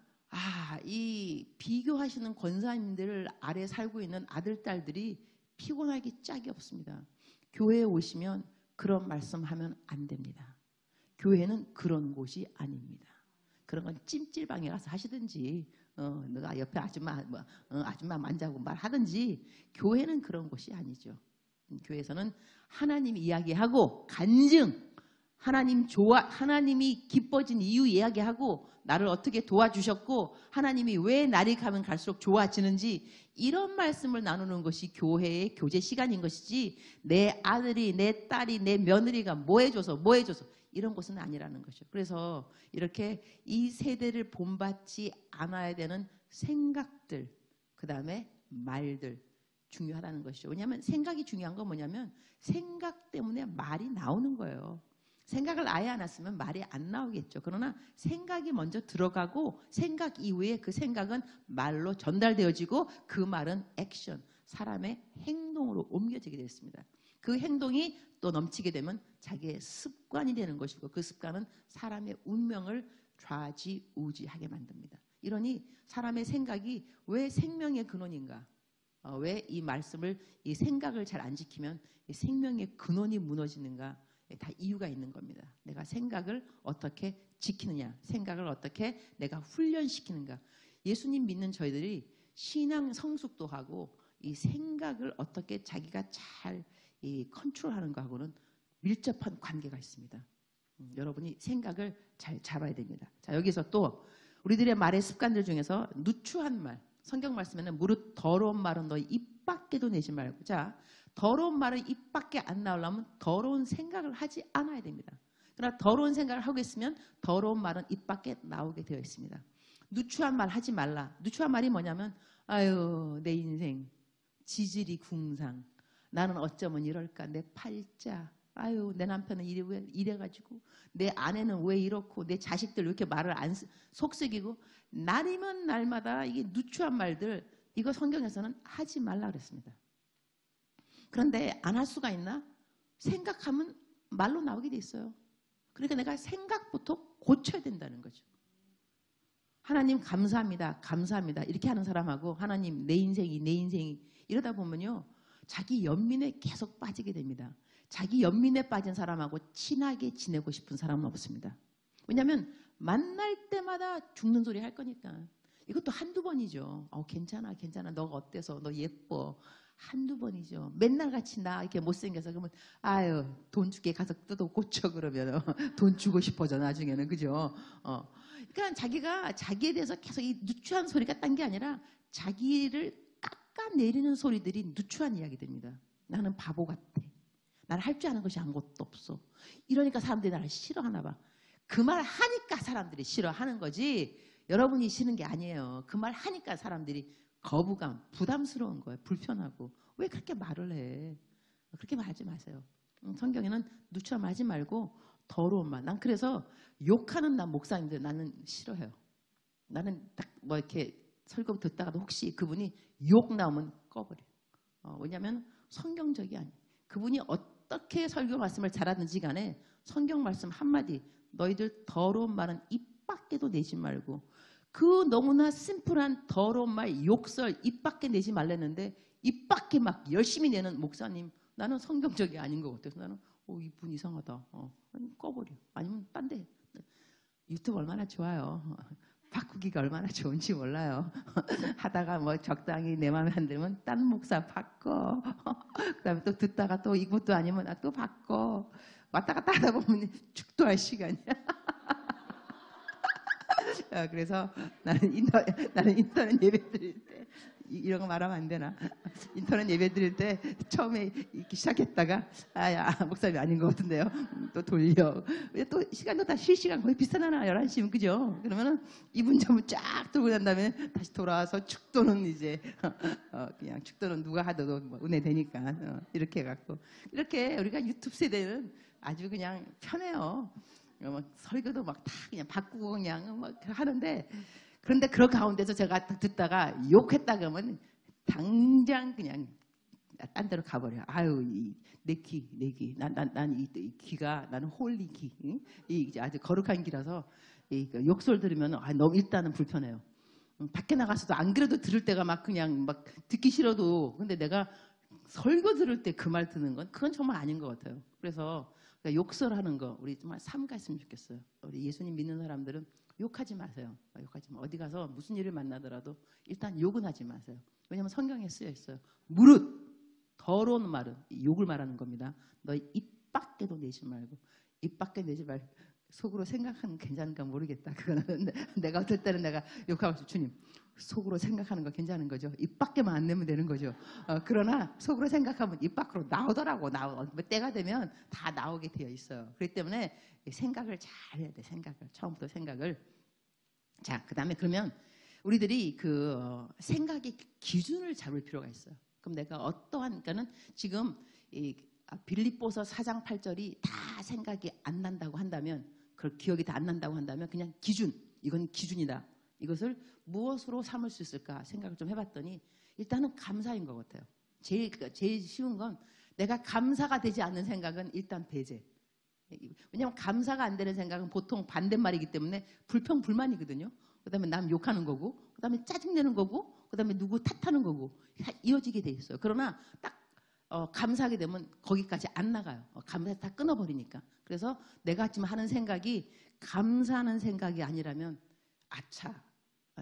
이 비교하시는 권사님들 아래 살고 있는 아들 딸들이 피곤하기 짝이 없습니다. 교회에 오시면 그런 말씀하면 안 됩니다. 교회는 그런 곳이 아닙니다. 그런 건 찜질방에 가서 하시든지 너가 옆에 아줌마 만지고 말하든지 교회는 그런 곳이 아니죠. 교회에서는 하나님 이야기하고 간증 하나님이 기뻐진 이유 이야기하고 나를 어떻게 도와주셨고 하나님이 왜 날이 가면 갈수록 좋아지는지 이런 말씀을 나누는 것이 교회의 교제 시간인 것이지 내 아들이 내 딸이 내 며느리가 뭐 해줘서 이런 것은 아니라는 것이죠. 그래서 이렇게 이 세대를 본받지 않아야 되는 생각들 그 다음에 말들 중요하다는 것이죠. 왜냐하면 생각이 중요한 건 뭐냐면 생각 때문에 말이 나오는 거예요. 생각을 아예 안 했으면 말이 안 나오겠죠. 그러나 생각이 먼저 들어가고 생각 이후에 그 생각은 말로 전달되어지고 그 말은 액션, 사람의 행동으로 옮겨지게 됐습니다. 그 행동이 또 넘치게 되면 자기의 습관이 되는 것이고 그 습관은 사람의 운명을 좌지우지하게 만듭니다. 이러니 사람의 생각이 왜 생명의 근원인가? 왜 이 말씀을 이 생각을 잘 안 지키면 이 생명의 근원이 무너지는가? 다 이유가 있는 겁니다. 내가 생각을 어떻게 지키느냐, 생각을 어떻게 내가 훈련시키는가. 예수님 믿는 저희들이 신앙 성숙도 하고 이 생각을 어떻게 자기가 잘 컨트롤하는 거하고는 밀접한 관계가 있습니다. 여러분이 생각을 잘 잡아야 됩니다. 자, 여기서 또 우리들의 말의 습관들 중에서 누추한 말, 성경 말씀에는 무릇 더러운 말은 너희 입 밖에도 내지 말고. 자, 더러운 말은 입 밖에 안 나오려면 더러운 생각을 하지 않아야 됩니다. 그러나 더러운 생각을 하고 있으면 더러운 말은 입 밖에 나오게 되어 있습니다. 누추한 말 하지 말라. 누추한 말이 뭐냐면 아유 내 인생 지질이 궁상, 나는 어쩌면 이럴까, 내 팔자, 아유 내 남편은 이래가지고, 내 아내는 왜 이렇고, 내 자식들 왜 이렇게 말을 안 속썩이고, 날이면 날마다 이게 누추한 말들, 이거 성경에서는 하지 말라 그랬습니다. 그런데 안 할 수가 있나? 생각하면 말로 나오게 돼 있어요. 그러니까 내가 생각부터 고쳐야 된다는 거죠. 하나님 감사합니다, 감사합니다 이렇게 하는 사람하고 하나님 내 인생이 이러다 보면요 자기 연민에 계속 빠지게 됩니다. 자기 연민에 빠진 사람하고 친하게 지내고 싶은 사람은 없습니다. 왜냐하면 만날 때마다 죽는 소리 할 거니까. 이것도 한두 번이죠. 괜찮아 너가 어때서, 너 예뻐, 한두 번이죠. 맨날 같이 나 이렇게 못생겨서 그러면 아유 돈 줄게 가서 뜯어 고쳐 그러면 돈 주고 싶어져 나중에는. 그죠? 그러니까 자기가 자기에 대해서 계속 이 누추한 소리가 딴 게 아니라 자기를 깎아내리는 소리들이 누추한 이야기들입니다. 나는 바보 같아. 나는 할 줄 아는 것이 아무것도 없어. 이러니까 사람들이 나를 싫어하나 봐. 그 말 하니까 사람들이 싫어하는 거지 여러분이 싫은 게 아니에요. 그 말 하니까 사람들이 거부감, 부담스러운 거예요. 불편하고. 왜 그렇게 말을 해? 그렇게 말하지 마세요. 성경에는 누추한 말 하지 말고 더러운 말. 난 그래서 욕하는 난 목사님들 나는 싫어해요. 나는 딱 뭐 이렇게 설교 듣다가도 혹시 그분이 욕 나오면 꺼버려요. 왜냐하면 성경적이 아니에요. 그분이 어떻게 설교 말씀을 잘하든지 간에 성경 말씀 한마디, 너희들 더러운 말은 입 밖에도 내지 말고, 그 너무나 심플한 더러운 말, 욕설 입 밖에 내지 말랬는데 입 밖에 막 열심히 내는 목사님, 나는 성경적이 아닌 것 같아서 나는 이분 이상하다. 꺼버려. 아니면 딴 데. 유튜브 얼마나 좋아요. 바꾸기가 얼마나 좋은지 몰라요. 하다가 뭐 적당히 내 마음에 안 들면 딴 목사 바꿔. 그다음에 또 듣다가 또 이것도 아니면 또 바꿔. 왔다 갔다 하다 보면 죽도할 시간이야. 그래서 나는 인터넷 예배 드릴 때 이런 거 말하면 안 되나? 인터넷 예배 드릴 때 처음에 읽기 시작했다가 아야 목사님이 아닌 것 같은데요. 또 돌려. 또 시간도 다 실시간 거의 비슷하나 11시면 그죠? 그러면은 이분 전부 쫙 돌고 난 다음에 다시 돌아와서 축도는 이제 그냥 축도는 누가 하더라도 뭐 은혜 되니까 이렇게 해갖고 이렇게 우리가 유튜브 세대는 아주 그냥 편해요. 설교도 막 다 그냥 바꾸고 그냥 막 하는데, 그런데 그 가운데서 제가 듣다가 욕했다 그러면 당장 그냥 딴 데로 가버려요. 아유, 내 귀. 난 이 귀가, 나는 홀리 귀. 이 아주 거룩한 귀라서 욕설 들으면 너무 일단은 불편해요. 밖에 나가서도 안 그래도 들을 때가 막 그냥 막 듣기 싫어도, 근데 내가 설교 들을 때 그 말 듣는 건 그건 정말 아닌 것 같아요. 그래서 욕설하는 거 우리 정말 삼가했으면 좋겠어요. 우리 예수님 믿는 사람들은 욕하지 마세요. 욕하지 마. 어디 가서 무슨 일을 만나더라도 일단 욕은 하지 마세요. 왜냐하면 성경에 쓰여 있어요. 무릇 더러운 말은 욕을 말하는 겁니다. 너희 입 밖에도 내지 말고. 입 밖에 내지 말고. 속으로 생각하는 거 괜찮은가 모르겠다. 그거는 내가 어떨 때는 내가 욕하고 주님 속으로 생각하는 거 괜찮은 거죠. 입 밖에만 안 내면 되는 거죠. 그러나 속으로 생각하면 입 밖으로 나오더라고. 때가 되면 다 나오게 되어 있어요. 그렇기 때문에 생각을 잘 해야 돼. 처음부터 생각을. 자, 그 다음에 그러면 우리들이 그 생각의 기준을 잡을 필요가 있어요. 그럼 내가 그러니까는 지금 빌립보서 4장 8절이 다 생각이 안 난다고 한다면, 그 기억이 다 안 난다고 한다면 그냥 기준, 이건 기준이다. 이것을 무엇으로 삼을 수 있을까 생각을 좀 해봤더니 일단은 감사인 것 같아요. 제일 쉬운 건 내가 감사가 되지 않는 생각은 일단 배제. 왜냐하면 감사가 안 되는 생각은 보통 반대말이기 때문에 불평불만이거든요. 그 다음에 남 욕하는 거고, 그 다음에 짜증내는 거고, 그 다음에 누구 탓하는 거고, 다 이어지게 돼 있어요. 그러나 딱 감사하게 되면 거기까지 안 나가요. 감사 다 끊어버리니까. 그래서 내가 지금 하는 생각이 감사하는 생각이 아니라면 아차,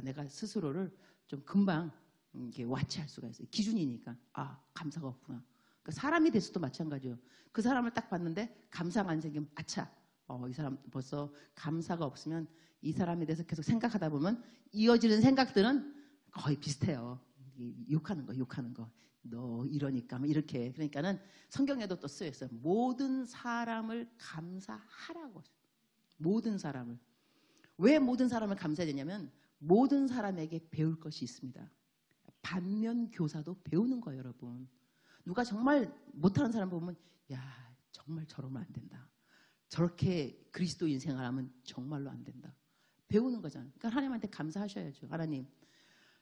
내가 스스로를 좀 금방 이렇게 와치할 수가 있어요. 기준이니까. 감사가 없구나. 그러니까 사람이 돼서도 마찬가지예요. 그 사람을 딱 봤는데 감사가 안 생기면 아차, 이 사람 벌써 감사가 없으면 이 사람에 대해서 계속 생각하다 보면 이어지는 생각들은 거의 비슷해요. 욕하는 거. 너 이러니까 이렇게. 그러니까는 성경에도 또 쓰여 있어요. 모든 사람을 감사하라고. 모든 사람을. 왜 모든 사람을 감사해야 되냐면 모든 사람에게 배울 것이 있습니다. 반면 교사도 배우는 거예요, 여러분. 누가 정말 못하는 사람 보면 정말 저러면 안 된다. 저렇게 그리스도인 생활하면 정말로 안 된다. 배우는 거잖아요. 그러니까 하나님한테 감사하셔야죠. 하나님,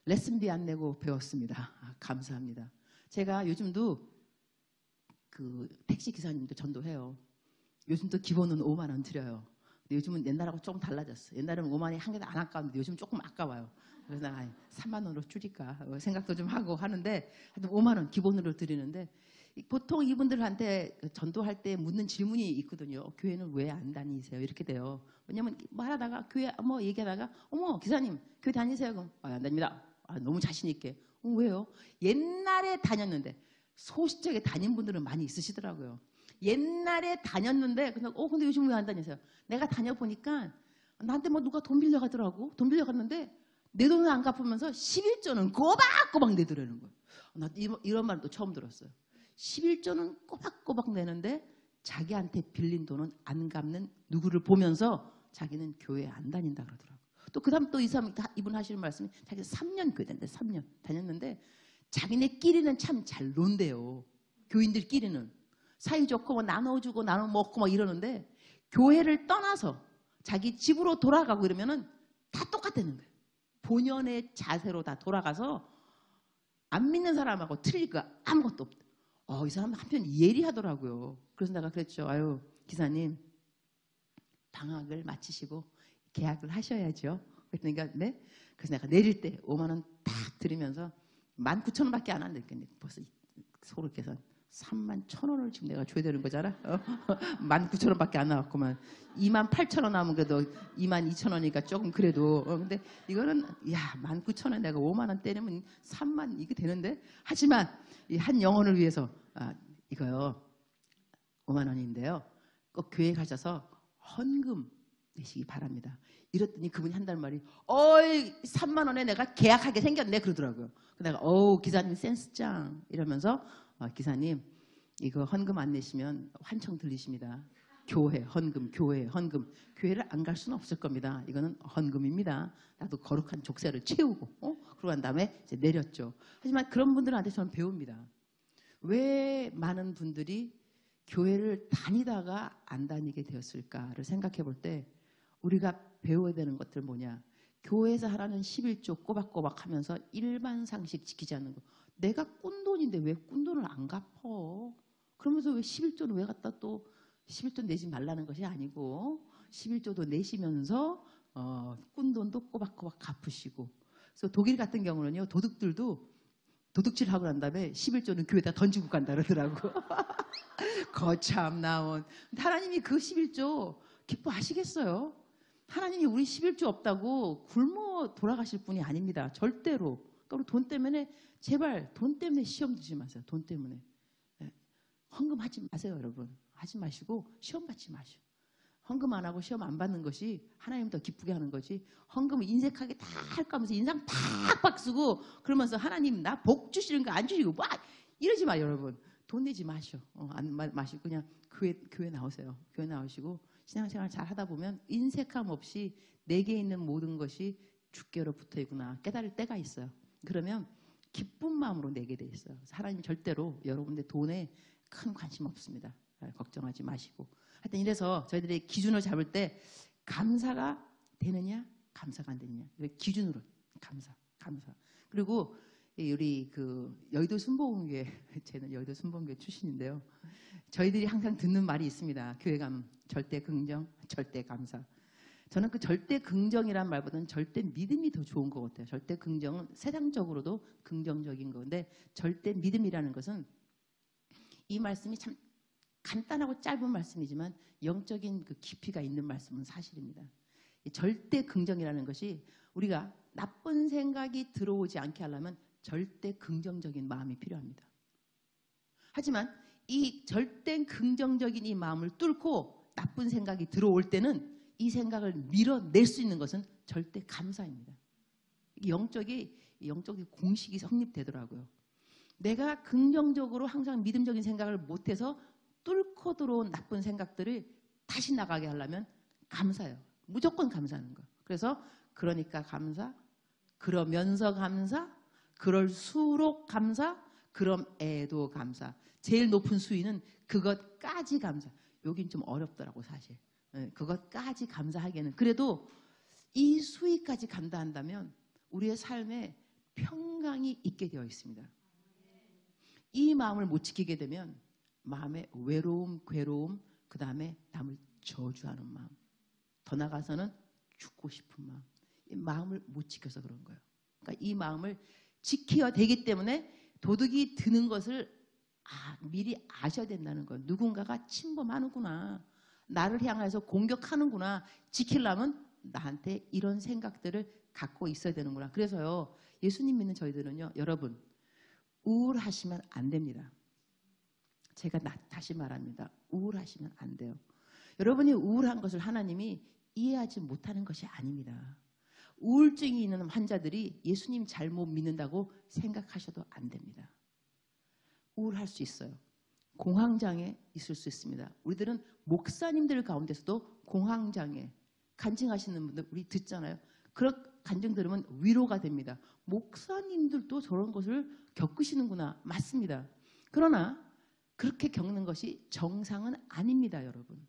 레슨비 안 내고 배웠습니다. 감사합니다. 제가 요즘도 그 택시 기사님도 전도해요. 요즘도 기본은 5만 원 드려요. 근데 요즘은 옛날하고 조금 달라졌어요. 옛날에는 5만 원이 한 개도 안 아까웠는데 요즘 조금 아까워요. 그래서 나 3만 원으로 줄일까 생각도 좀 하고 하는데 하여튼 5만 원 기본으로 드리는데 보통 이분들한테 전도할 때 묻는 질문이 있거든요. 교회는 왜 안 다니세요? 이렇게 돼요. 왜냐면 말하다가 교회 얘기하다가 기사님 교회 다니세요? 그럼 안 다닙니다. 너무 자신 있게. 왜요? 옛날에 다녔는데 소시적에 다닌 분들은 많이 있으시더라고요. 옛날에 다녔는데 근데 요즘 왜 안 다니세요? 내가 다녀보니까 나한테 누가 돈 빌려가더라고. 돈 빌려갔는데 내 돈을 안 갚으면서 11조는 꼬박꼬박 내더라는 거예요. 나 이런 말도 처음 들었어요. 11조는 꼬박꼬박 내는데 자기한테 빌린 돈은 안 갚는 누구를 보면서 자기는 교회에 안 다닌다 그러더라고요. 또 그 다음 또 이분 하시는 말씀이 자기가 3년 교회 다녔는데 3년 다녔는데 자기네끼리는 참 잘 논대요. 교인들끼리는. 사이좋고 나눠주고 나눠 먹고 이러는데 교회를 떠나서 자기 집으로 돌아가고 이러면은 다 똑같다는 거예요. 본연의 자세로 다 돌아가서 안 믿는 사람하고 틀릴 거 아무것도 없다. 이 사람 한편 예리하더라고요. 그래서 내가 그랬죠. 기사님 방학을 마치시고 계약을 하셔야죠. 그러니까 네. 그래서 내가 내릴 때 5만 원 딱 드리면서 19,000원밖에 안 한다. 벌써 서로 계산 31,000원을 지금 내가 줘야 되는 거잖아. 19,000원밖에 안 나왔구만. 28,000원 남은 그래도 22,000원이니까 조금 그래도. 근데 이거는 19,000원 내가 5만 원 때리면 3만 이게 되는데. 하지만 이 한 영혼을 위해서 이거요 5만 원인데요. 꼭 교회 가셔서 헌금 내시기 바랍니다. 이랬더니 그분이 한다는 말이 3만 원에 내가 계약하게 생겼네 그러더라고요. 내가 기사님 센스 짱 이러면서 기사님 이거 헌금 안 내시면 환청 들리십니다. 교회 헌금 교회를 안 갈 수는 없을 겁니다. 이거는 헌금입니다. 나도 거룩한 족쇄를 채우고 그러고 난 다음에 이제 내렸죠. 하지만 그런 분들한테 저는 배웁니다. 왜 많은 분들이 교회를 다니다가 안 다니게 되었을까를 생각해 볼 때 우리가 배워야 되는 것들 뭐냐. 교회에서 하라는 11조 꼬박꼬박 하면서 일반 상식 지키지 않는 거. 내가 꾼 돈인데 왜 꾼 돈을 안 갚어? 그러면서 왜 11조는 왜 갖다 또 11조 내지 말라는 것이 아니고 11조도 내시면서 꾼 돈도 꼬박꼬박 갚으시고. 그래서 독일 같은 경우는요. 도둑들도 도둑질 하고 난 다음에 11조는 교회에다 던지고 간다 그러더라고. 거참 나온. 하나님이 그 11조 기뻐하시겠어요? 하나님이 우리 11조 없다고 굶어 돌아가실 분이 아닙니다. 절대로. 또 돈 때문에 제발 돈 때문에 시험 들지 마세요. 돈 때문에. 헌금하지 마세요, 여러분. 하지 마시고 시험 받지 마시고. 헌금 안 하고 시험 안 받는 것이 하나님 더 기쁘게 하는 거지. 헌금을 인색하게 다 할까 하면서 인상 팍팍 쓰고 그러면서 하나님 나 복 주시는 거 안 주시고 이러지 마, 여러분. 돈 내지 마시오. 안 마시고 그냥 교회 나오세요. 교회 나오시고 신앙생활 잘 하다 보면 인색함 없이 내게 있는 모든 것이 주께로 붙어 있구나 깨달을 때가 있어요. 그러면 기쁜 마음으로 내게 돼 있어요. 하나님 절대로 여러분들 돈에 큰 관심 없습니다. 걱정하지 마시고. 하여튼 이래서 저희들이 기준을 잡을 때 감사가 되느냐 감사가 안 되느냐 기준으로 감사. 그리고 우리 그 여의도 순복음교회 저는 여의도 순복음교회 출신인데요. 저희들이 항상 듣는 말이 있습니다. 교회 가면 절대 긍정, 절대 감사. 저는 그 절대 긍정이란 말보다는 절대 믿음이 더 좋은 것 같아요. 절대 긍정은 세상적으로도 긍정적인 건데 절대 믿음이라는 것은 이 말씀이 참 간단하고 짧은 말씀이지만 영적인 그 깊이가 있는 말씀은 사실입니다. 절대 긍정이라는 것이 우리가 나쁜 생각이 들어오지 않게 하려면 절대 긍정적인 마음이 필요합니다. 하지만 이 절대 긍정적인 이 마음을 뚫고 나쁜 생각이 들어올 때는 이 생각을 밀어낼 수 있는 것은 절대 감사입니다. 영적인 공식이 성립되더라고요. 내가 긍정적으로 항상 믿음적인 생각을 못해서 뚫고 들어온 나쁜 생각들을 다시 나가게 하려면 감사예요. 무조건 감사하는 거. 그래서 그러니까 감사, 그러면서 감사, 그럴수록 감사, 그럼에도 감사. 제일 높은 수위는 그것까지 감사. 여긴 좀 어렵더라고 사실. 그것까지 감사하기에는. 그래도 이 수위까지 감사한다면 우리의 삶에 평강이 있게 되어 있습니다. 이 마음을 못 지키게 되면 마음의 외로움, 괴로움, 그 다음에 남을 저주하는 마음, 더 나아가서는 죽고 싶은 마음, 이 마음을 못 지켜서 그런 거예요. 그러니까 이 마음을 지켜야 되기 때문에 도둑이 드는 것을 미리 아셔야 된다는 거예요. 누군가가 침범하는구나, 나를 향해서 공격하는구나, 지키려면 나한테 이런 생각들을 갖고 있어야 되는구나. 그래서요, 예수님 믿는 저희들은요, 여러분 우울하시면 안 됩니다. 제가 다시 말합니다. 우울하시면 안 돼요. 여러분이 우울한 것을 하나님이 이해하지 못하는 것이 아닙니다. 우울증이 있는 환자들이 예수님 잘못 믿는다고 생각하셔도 안 됩니다. 우울할 수 있어요. 공황장애 있을 수 있습니다. 우리들은 목사님들 가운데서도 공황장애 간증하시는 분들 우리 듣잖아요. 그런 간증 들으면 위로가 됩니다. 목사님들도 저런 것을 겪으시는구나. 맞습니다. 그러나 그렇게 겪는 것이 정상은 아닙니다, 여러분.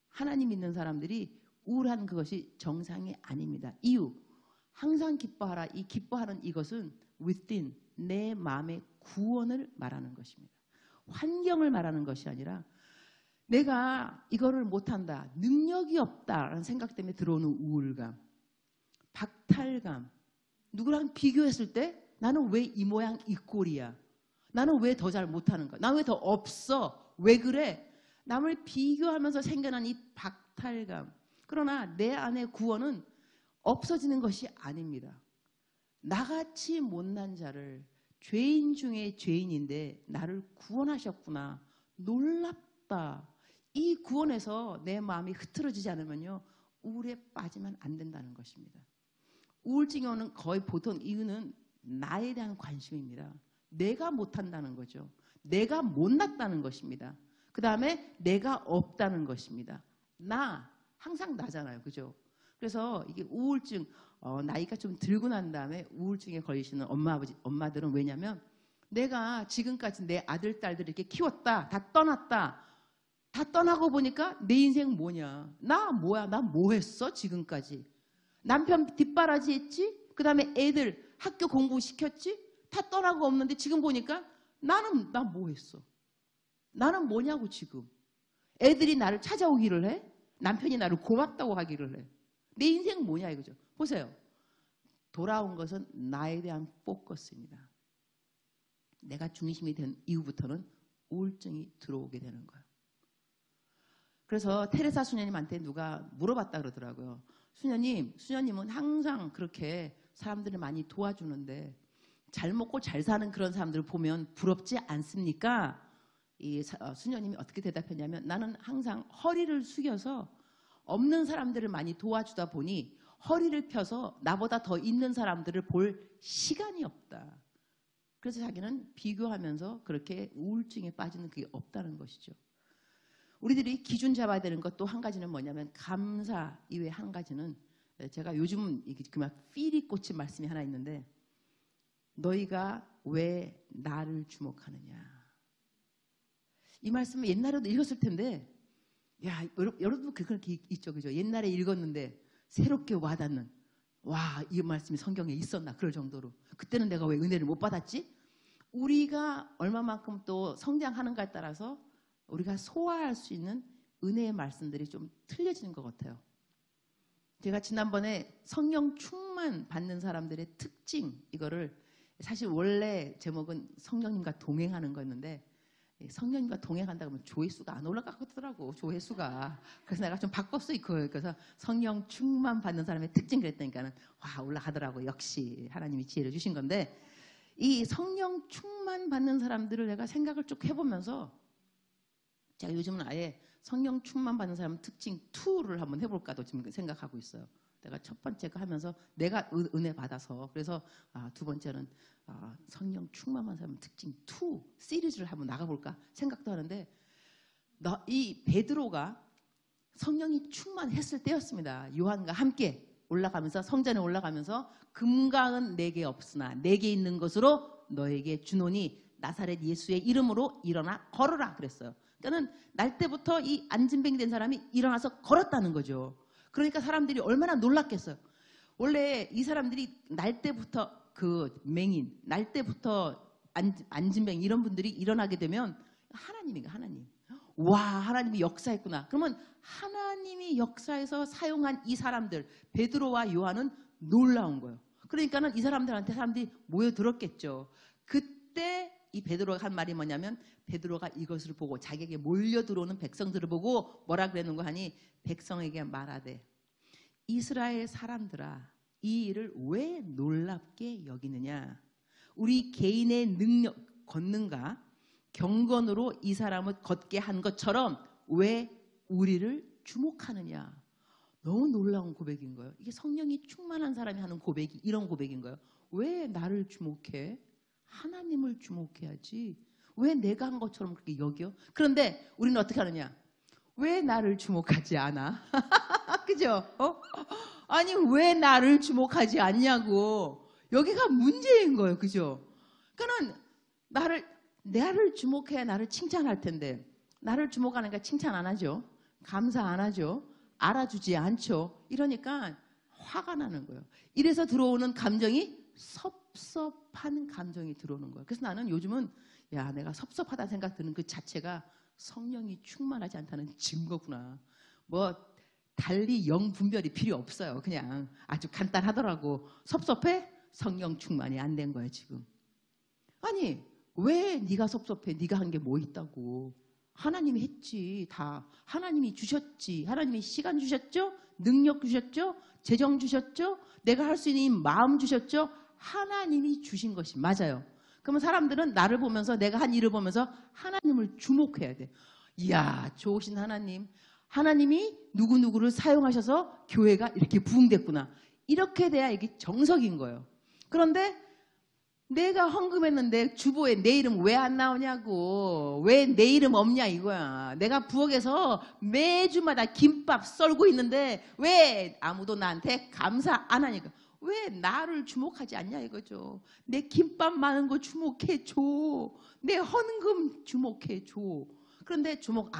하나님 믿는 사람들이 우울한 그것이 정상이 아닙니다. 이유, 항상 기뻐하라. 이 기뻐하는 이것은 within, 내 마음의 구원을 말하는 것입니다. 환경을 말하는 것이 아니라 내가 이거를 못한다, 능력이 없다라는 생각 때문에 들어오는 우울감, 박탈감, 누구랑 비교했을 때 나는 왜 이 모양 이 꼴이야, 나는 왜 더 잘 못하는 거야, 나는 왜 더 없어, 왜 그래, 남을 비교하면서 생겨난 이 박탈감. 그러나 내 안의 구원은 없어지는 것이 아닙니다. 나같이 못난 자를, 죄인 중에 죄인인데 나를 구원하셨구나, 놀랍다. 이 구원에서 내 마음이 흐트러지지 않으면요, 우울에 빠지면 안 된다는 것입니다. 우울증이 오는 거의 보통 이유는 나에 대한 관심입니다. 내가 못한다는 거죠. 내가 못났다는 것입니다. 그 다음에 내가 없다는 것입니다. 나, 항상 나잖아요. 그죠? 그래서 이게 우울증, 나이가 좀 들고 난 다음에 우울증에 걸리시는 엄마, 아버지, 엄마들은 왜냐면 내가 지금까지 내 아들, 딸들 이렇게 키웠다. 다 떠났다. 다 떠나고 보니까 내 인생 뭐냐. 나 뭐야. 나 뭐 했어? 지금까지. 남편 뒷바라지 했지? 그 다음에 애들 학교 공부시켰지? 다 떠나고 없는데 지금 보니까 나 뭐 했어? 나는 뭐냐고 지금. 애들이 나를 찾아오기를 해? 남편이 나를 고맙다고 하기를 해? 내 인생 뭐냐 이거죠. 보세요. 돌아온 것은 나에 대한 포커스입니다. 내가 중심이 된 이후부터는 우울증이 들어오게 되는 거예요. 그래서 테레사 수녀님한테 누가 물어봤다 그러더라고요. 수녀님은 항상 그렇게 사람들을 많이 도와주는데 잘 먹고 잘 사는 그런 사람들을 보면 부럽지 않습니까? 이 수녀님이 어떻게 대답했냐면, 나는 항상 허리를 숙여서 없는 사람들을 많이 도와주다 보니 허리를 펴서 나보다 더 있는 사람들을 볼 시간이 없다. 그래서 자기는 비교하면서 그렇게 우울증에 빠지는 그게 없다는 것이죠. 우리들이 기준 잡아야 되는 것 또 한 가지는 뭐냐면 감사 이외에 한 가지는, 제가 요즘 그만 필이 꽂힌 말씀이 하나 있는데, 너희가 왜 나를 주목하느냐. 이 말씀을 옛날에도 읽었을 텐데, 야, 여러분도 그렇게 있죠, 그죠? 옛날에 읽었는데 새롭게 와닿는, 와, 이 말씀이 성경에 있었나 그럴 정도로. 그때는 내가 왜 은혜를 못 받았지? 우리가 얼마만큼 또 성장하는가에 따라서 우리가 소화할 수 있는 은혜의 말씀들이 좀 틀려지는 것 같아요. 제가 지난번에 성령 충만 받는 사람들의 특징, 이거를 사실 원래 제목은 성령님과 동행하는 거였는데 성령님과 동행한다 그러면 조회수가 안 올라가더라고, 조회수가. 그래서 내가 좀 바꿨어, 이거. 그래서 성령 충만 받는 사람의 특징 그랬다니까는 와, 올라가더라고. 역시 하나님이 지혜를 주신 건데, 이 성령 충만 받는 사람들을 내가 생각을 쭉 해보면서 제가 요즘은 아예 성령 충만 받는 사람 특징 2를 한번 해볼까도 지금 생각하고 있어요. 내가 첫 번째 거 하면서 내가 은혜 받아서, 그래서 두 번째는 성령 충만한 사람 특징 2 시리즈를 한번 나가볼까 생각도 하는데, 이 베드로가 성령이 충만했을 때였습니다. 요한과 함께 올라가면서, 성전에 올라가면서 금강은 내게 없으나 내게 있는 것으로 너에게 주노니 나사렛 예수의 이름으로 일어나 걸어라 그랬어요. 그러니까 날 때부터 이 안진뱅이 된 사람이 일어나서 걸었다는 거죠. 그러니까 사람들이 얼마나 놀랐겠어요. 원래 이 사람들이 날 때부터 맹인, 날 때부터 안진뱅이 이런 분들이 일어나게 되면 하나님인가, 하나님. 와, 하나님이 역사했구나. 그러면 하나님이 역사에서 사용한 이 사람들, 베드로와 요한은 놀라운 거예요. 그러니까는 이 사람들한테 사람들이 모여들었겠죠. 그때 이 베드로가 한 말이 뭐냐면, 베드로가 이것을 보고 자기에게 몰려들어오는 백성들을 보고 뭐라 그랬는가 하니, 백성에게 말하되 이스라엘 사람들아, 이 일을 왜 놀랍게 여기느냐? 우리 개인의 능력, 걷는가 경건으로 이 사람을 걷게 한 것처럼 왜 우리를 주목하느냐? 너무 놀라운 고백인 거예요. 이게 성령이 충만한 사람이 하는 고백이 이런 고백인 거예요. 왜 나를 주목해? 하나님을 주목해야지. 왜 내가 한 것처럼 그렇게 여겨? 그런데 우리는 어떻게 하느냐? 왜 나를 주목하지 않아? 그죠? 아니, 왜 나를 주목하지 않냐고. 여기가 문제인 거예요. 그죠? 그러니까 나를 주목해야 나를 칭찬할 텐데, 나를 주목하니까 칭찬 안 하죠. 감사 안 하죠. 알아주지 않죠. 이러니까 화가 나는 거예요. 이래서 들어오는 감정이 섭섭한 감정이 들어오는 거예요. 그래서 나는 요즘은 내가 섭섭하다는 생각 드는 그 자체가 성령이 충만하지 않다는 증거구나. 뭐 달리 영 분별이 필요 없어요. 그냥 아주 간단하더라고. 섭섭해? 성령 충만이 안 된 거예요, 지금. 아니, 왜 네가 섭섭해? 네가 한 게 뭐 있다고. 하나님이 했지. 다 하나님이 주셨지. 하나님이 시간 주셨죠? 능력 주셨죠? 재정 주셨죠? 내가 할 수 있는 마음 주셨죠? 하나님이 주신 것이 맞아요. 그러면 사람들은 나를 보면서, 내가 한 일을 보면서 하나님을 주목해야 돼. 이야, 좋으신 하나님. 하나님이 누구누구를 사용하셔서 교회가 이렇게 부흥됐구나. 이렇게 돼야 이게 정석인 거예요. 그런데 내가 헌금했는데 주보에 내 이름 왜 안 나오냐고. 왜 내 이름 없냐 이거야. 내가 부엌에서 매주마다 김밥 썰고 있는데 왜 아무도 나한테 감사 안 하니까. 왜 나를 주목하지 않냐 이거죠. 내 김밥 많은 거 주목해줘. 내 헌금 주목해줘. 그런데 주목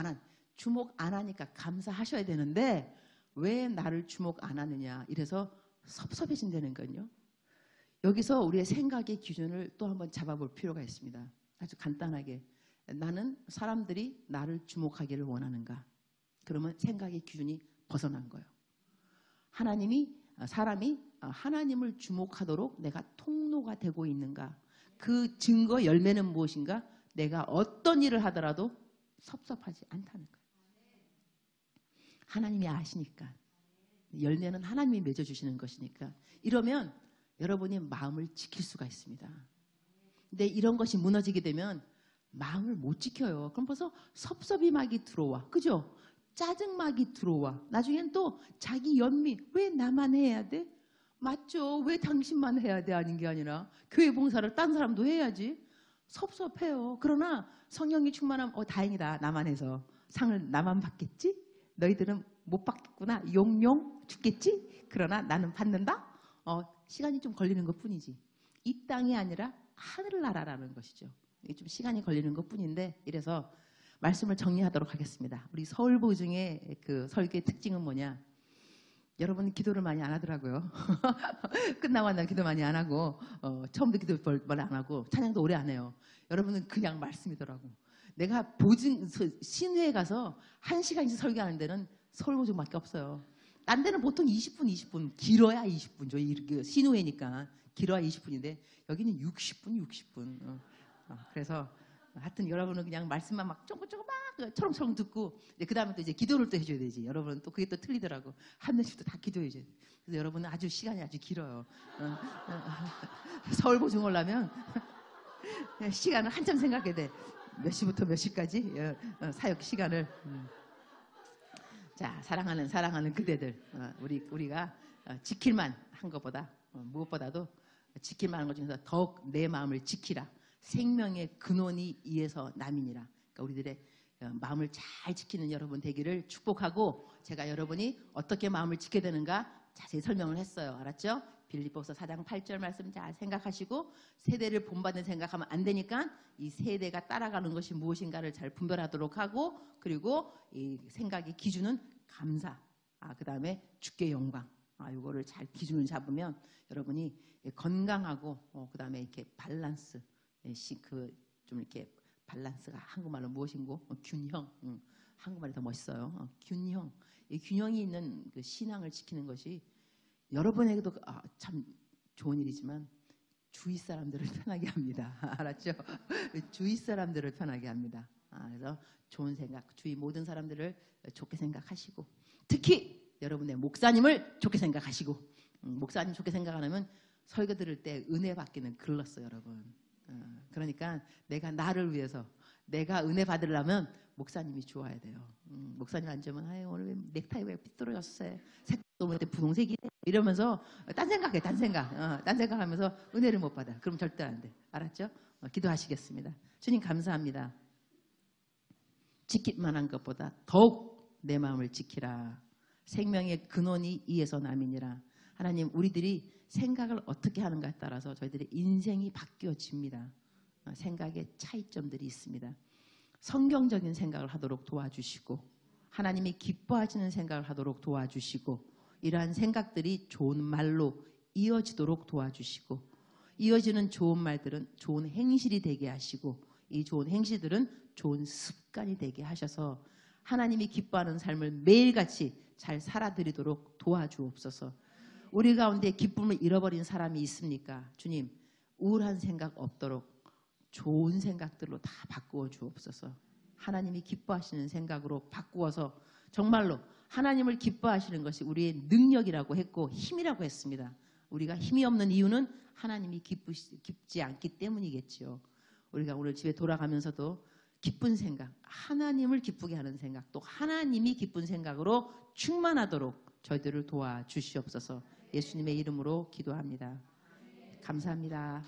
안 하니까 감사하셔야 되는데 왜 나를 주목 안 하느냐. 이래서 섭섭해진다는 거요. 여기서 우리의 생각의 기준을 또 한번 잡아볼 필요가 있습니다. 아주 간단하게. 나는 사람들이 나를 주목하기를 원하는가? 그러면 생각의 기준이 벗어난 거예요. 사람이 하나님을 주목하도록 내가 통로가 되고 있는가? 그 증거 열매는 무엇인가? 내가 어떤 일을 하더라도 섭섭하지 않다는 거예요. 하나님이 아시니까. 열매는 하나님이 맺어주시는 것이니까. 이러면 여러분이 마음을 지킬 수가 있습니다. 근데 이런 것이 무너지게 되면 마음을 못 지켜요. 그럼 벌써 섭섭이막이 들어와. 그죠? 짜증막이 들어와. 나중엔 또 자기 연미. 왜 나만 해야 돼? 맞죠? 왜 당신만 해야 돼? 아닌 게 아니라 교회 봉사를 딴 사람도 해야지. 섭섭해요. 그러나 성령이 충만하면 다행이다. 나만 해서 상을 나만 받겠지? 너희들은 못 받겠구나. 용용 죽겠지? 그러나 나는 받는다? 시간이 좀 걸리는 것뿐이지. 이 땅이 아니라 하늘나라라는 것이죠. 이게 좀 시간이 걸리는 것뿐인데, 이래서 말씀을 정리하도록 하겠습니다. 우리 서울보증의 그 설교의 특징은 뭐냐? 여러분은 기도를 많이 안 하더라고요. 끝나고 난 기도 많이 안 하고, 처음부터 기도 많이 안 하고, 찬양도 오래 안 해요. 여러분은 그냥 말씀이더라고. 내가 신회에 가서 1시간씩 설교하는 데는 서울보증밖에 없어요. 딴 데는 보통 20분, 길어야 20분죠. 신우회니까 길어야 20분인데 여기는 60분. 그래서 하여튼 여러분은 그냥 말씀만 막 조금 막 초롱초롱 듣고 그 다음에 또 이제 기도를 또 해줘야 되지. 여러분은 또 그게 또 틀리더라고. 한 명씩도 다 기도해줘야 돼. 그래서 여러분은 아주 시간이 아주 길어요. 서울 보증 오려면 시간을 한참 생각해야 돼. 몇 시부터 몇 시까지 사역 시간을. 자, 사랑하는 그대들, 우리가 지킬만 한 것보다 무엇보다도 지킬만 한 것 중에서 더욱 내 마음을 지키라. 생명의 근원이 이에서 남이니라. 그러니까 우리들의 마음을 잘 지키는 여러분 되기를 축복하고, 제가 여러분이 어떻게 마음을 지켜야 되는가 자세히 설명을 했어요. 알았죠? 빌립보서 4장 8절 말씀 잘 생각하시고, 세대를 본받는 생각하면 안 되니까 이 세대가 따라가는 것이 무엇인가를 잘 분별하도록 하고, 그리고 이 생각의 기준은 감사, 그 다음에 주께 영광, 이거를 잘 기준을 잡으면 여러분이 건강하고, 그 다음에 이렇게 밸런스, 좀 이렇게 밸런스가 한국말로 무엇인고? 균형. 한국말이 더 멋있어요. 균형. 이 균형이 있는 그 신앙을 지키는 것이 여러분에게도 참 좋은 일이지만 주위 사람들을 편하게 합니다. 알았죠? 주위 사람들을 편하게 합니다. 그래서 좋은 생각, 주위 모든 사람들을 좋게 생각하시고, 특히 여러분의 목사님을 좋게 생각하시고, 목사님 좋게 생각 안 하면 설교 들을 때 은혜 받기는 글렀어요, 여러분. 그러니까 내가 나를 위해서 내가 은혜 받으려면 목사님이 좋아야 돼요. 목사님 안 좋으면 오늘 왜 넥타이 왜 삐뚤어졌어요? 색도 뭐 분홍색이 이러면서 딴 생각해, 딴 생각하면서 은혜를 못 받아. 그럼 절대 안 돼. 알았죠? 기도하시겠습니다. 주님 감사합니다. 지킬 만한 것보다 더욱 내 마음을 지키라. 생명의 근원이 이에서 남이니라. 하나님, 우리들이 생각을 어떻게 하는가에 따라서 저희들의 인생이 바뀌어집니다. 생각의 차이점들이 있습니다. 성경적인 생각을 하도록 도와주시고, 하나님이 기뻐하시는 생각을 하도록 도와주시고, 이러한 생각들이 좋은 말로 이어지도록 도와주시고, 이어지는 좋은 말들은 좋은 행실이 되게 하시고, 이 좋은 행실들은 좋은 습관이 되게 하셔서 하나님이 기뻐하는 삶을 매일같이 잘 살아드리도록 도와주옵소서. 우리 가운데 기쁨을 잃어버린 사람이 있습니까? 주님, 우울한 생각 없도록 좋은 생각들로 다 바꾸어 주옵소서. 하나님이 기뻐하시는 생각으로 바꾸어서 정말로 하나님을 기뻐하시는 것이 우리의 능력이라고 했고 힘이라고 했습니다. 우리가 힘이 없는 이유는 하나님이 기쁘지 않기 때문이겠지요. 우리가 오늘 집에 돌아가면서도 기쁜 생각, 하나님을 기쁘게 하는 생각, 또 하나님이 기쁜 생각으로 충만하도록 저희들을 도와주시옵소서. 예수님의 이름으로 기도합니다. 감사합니다.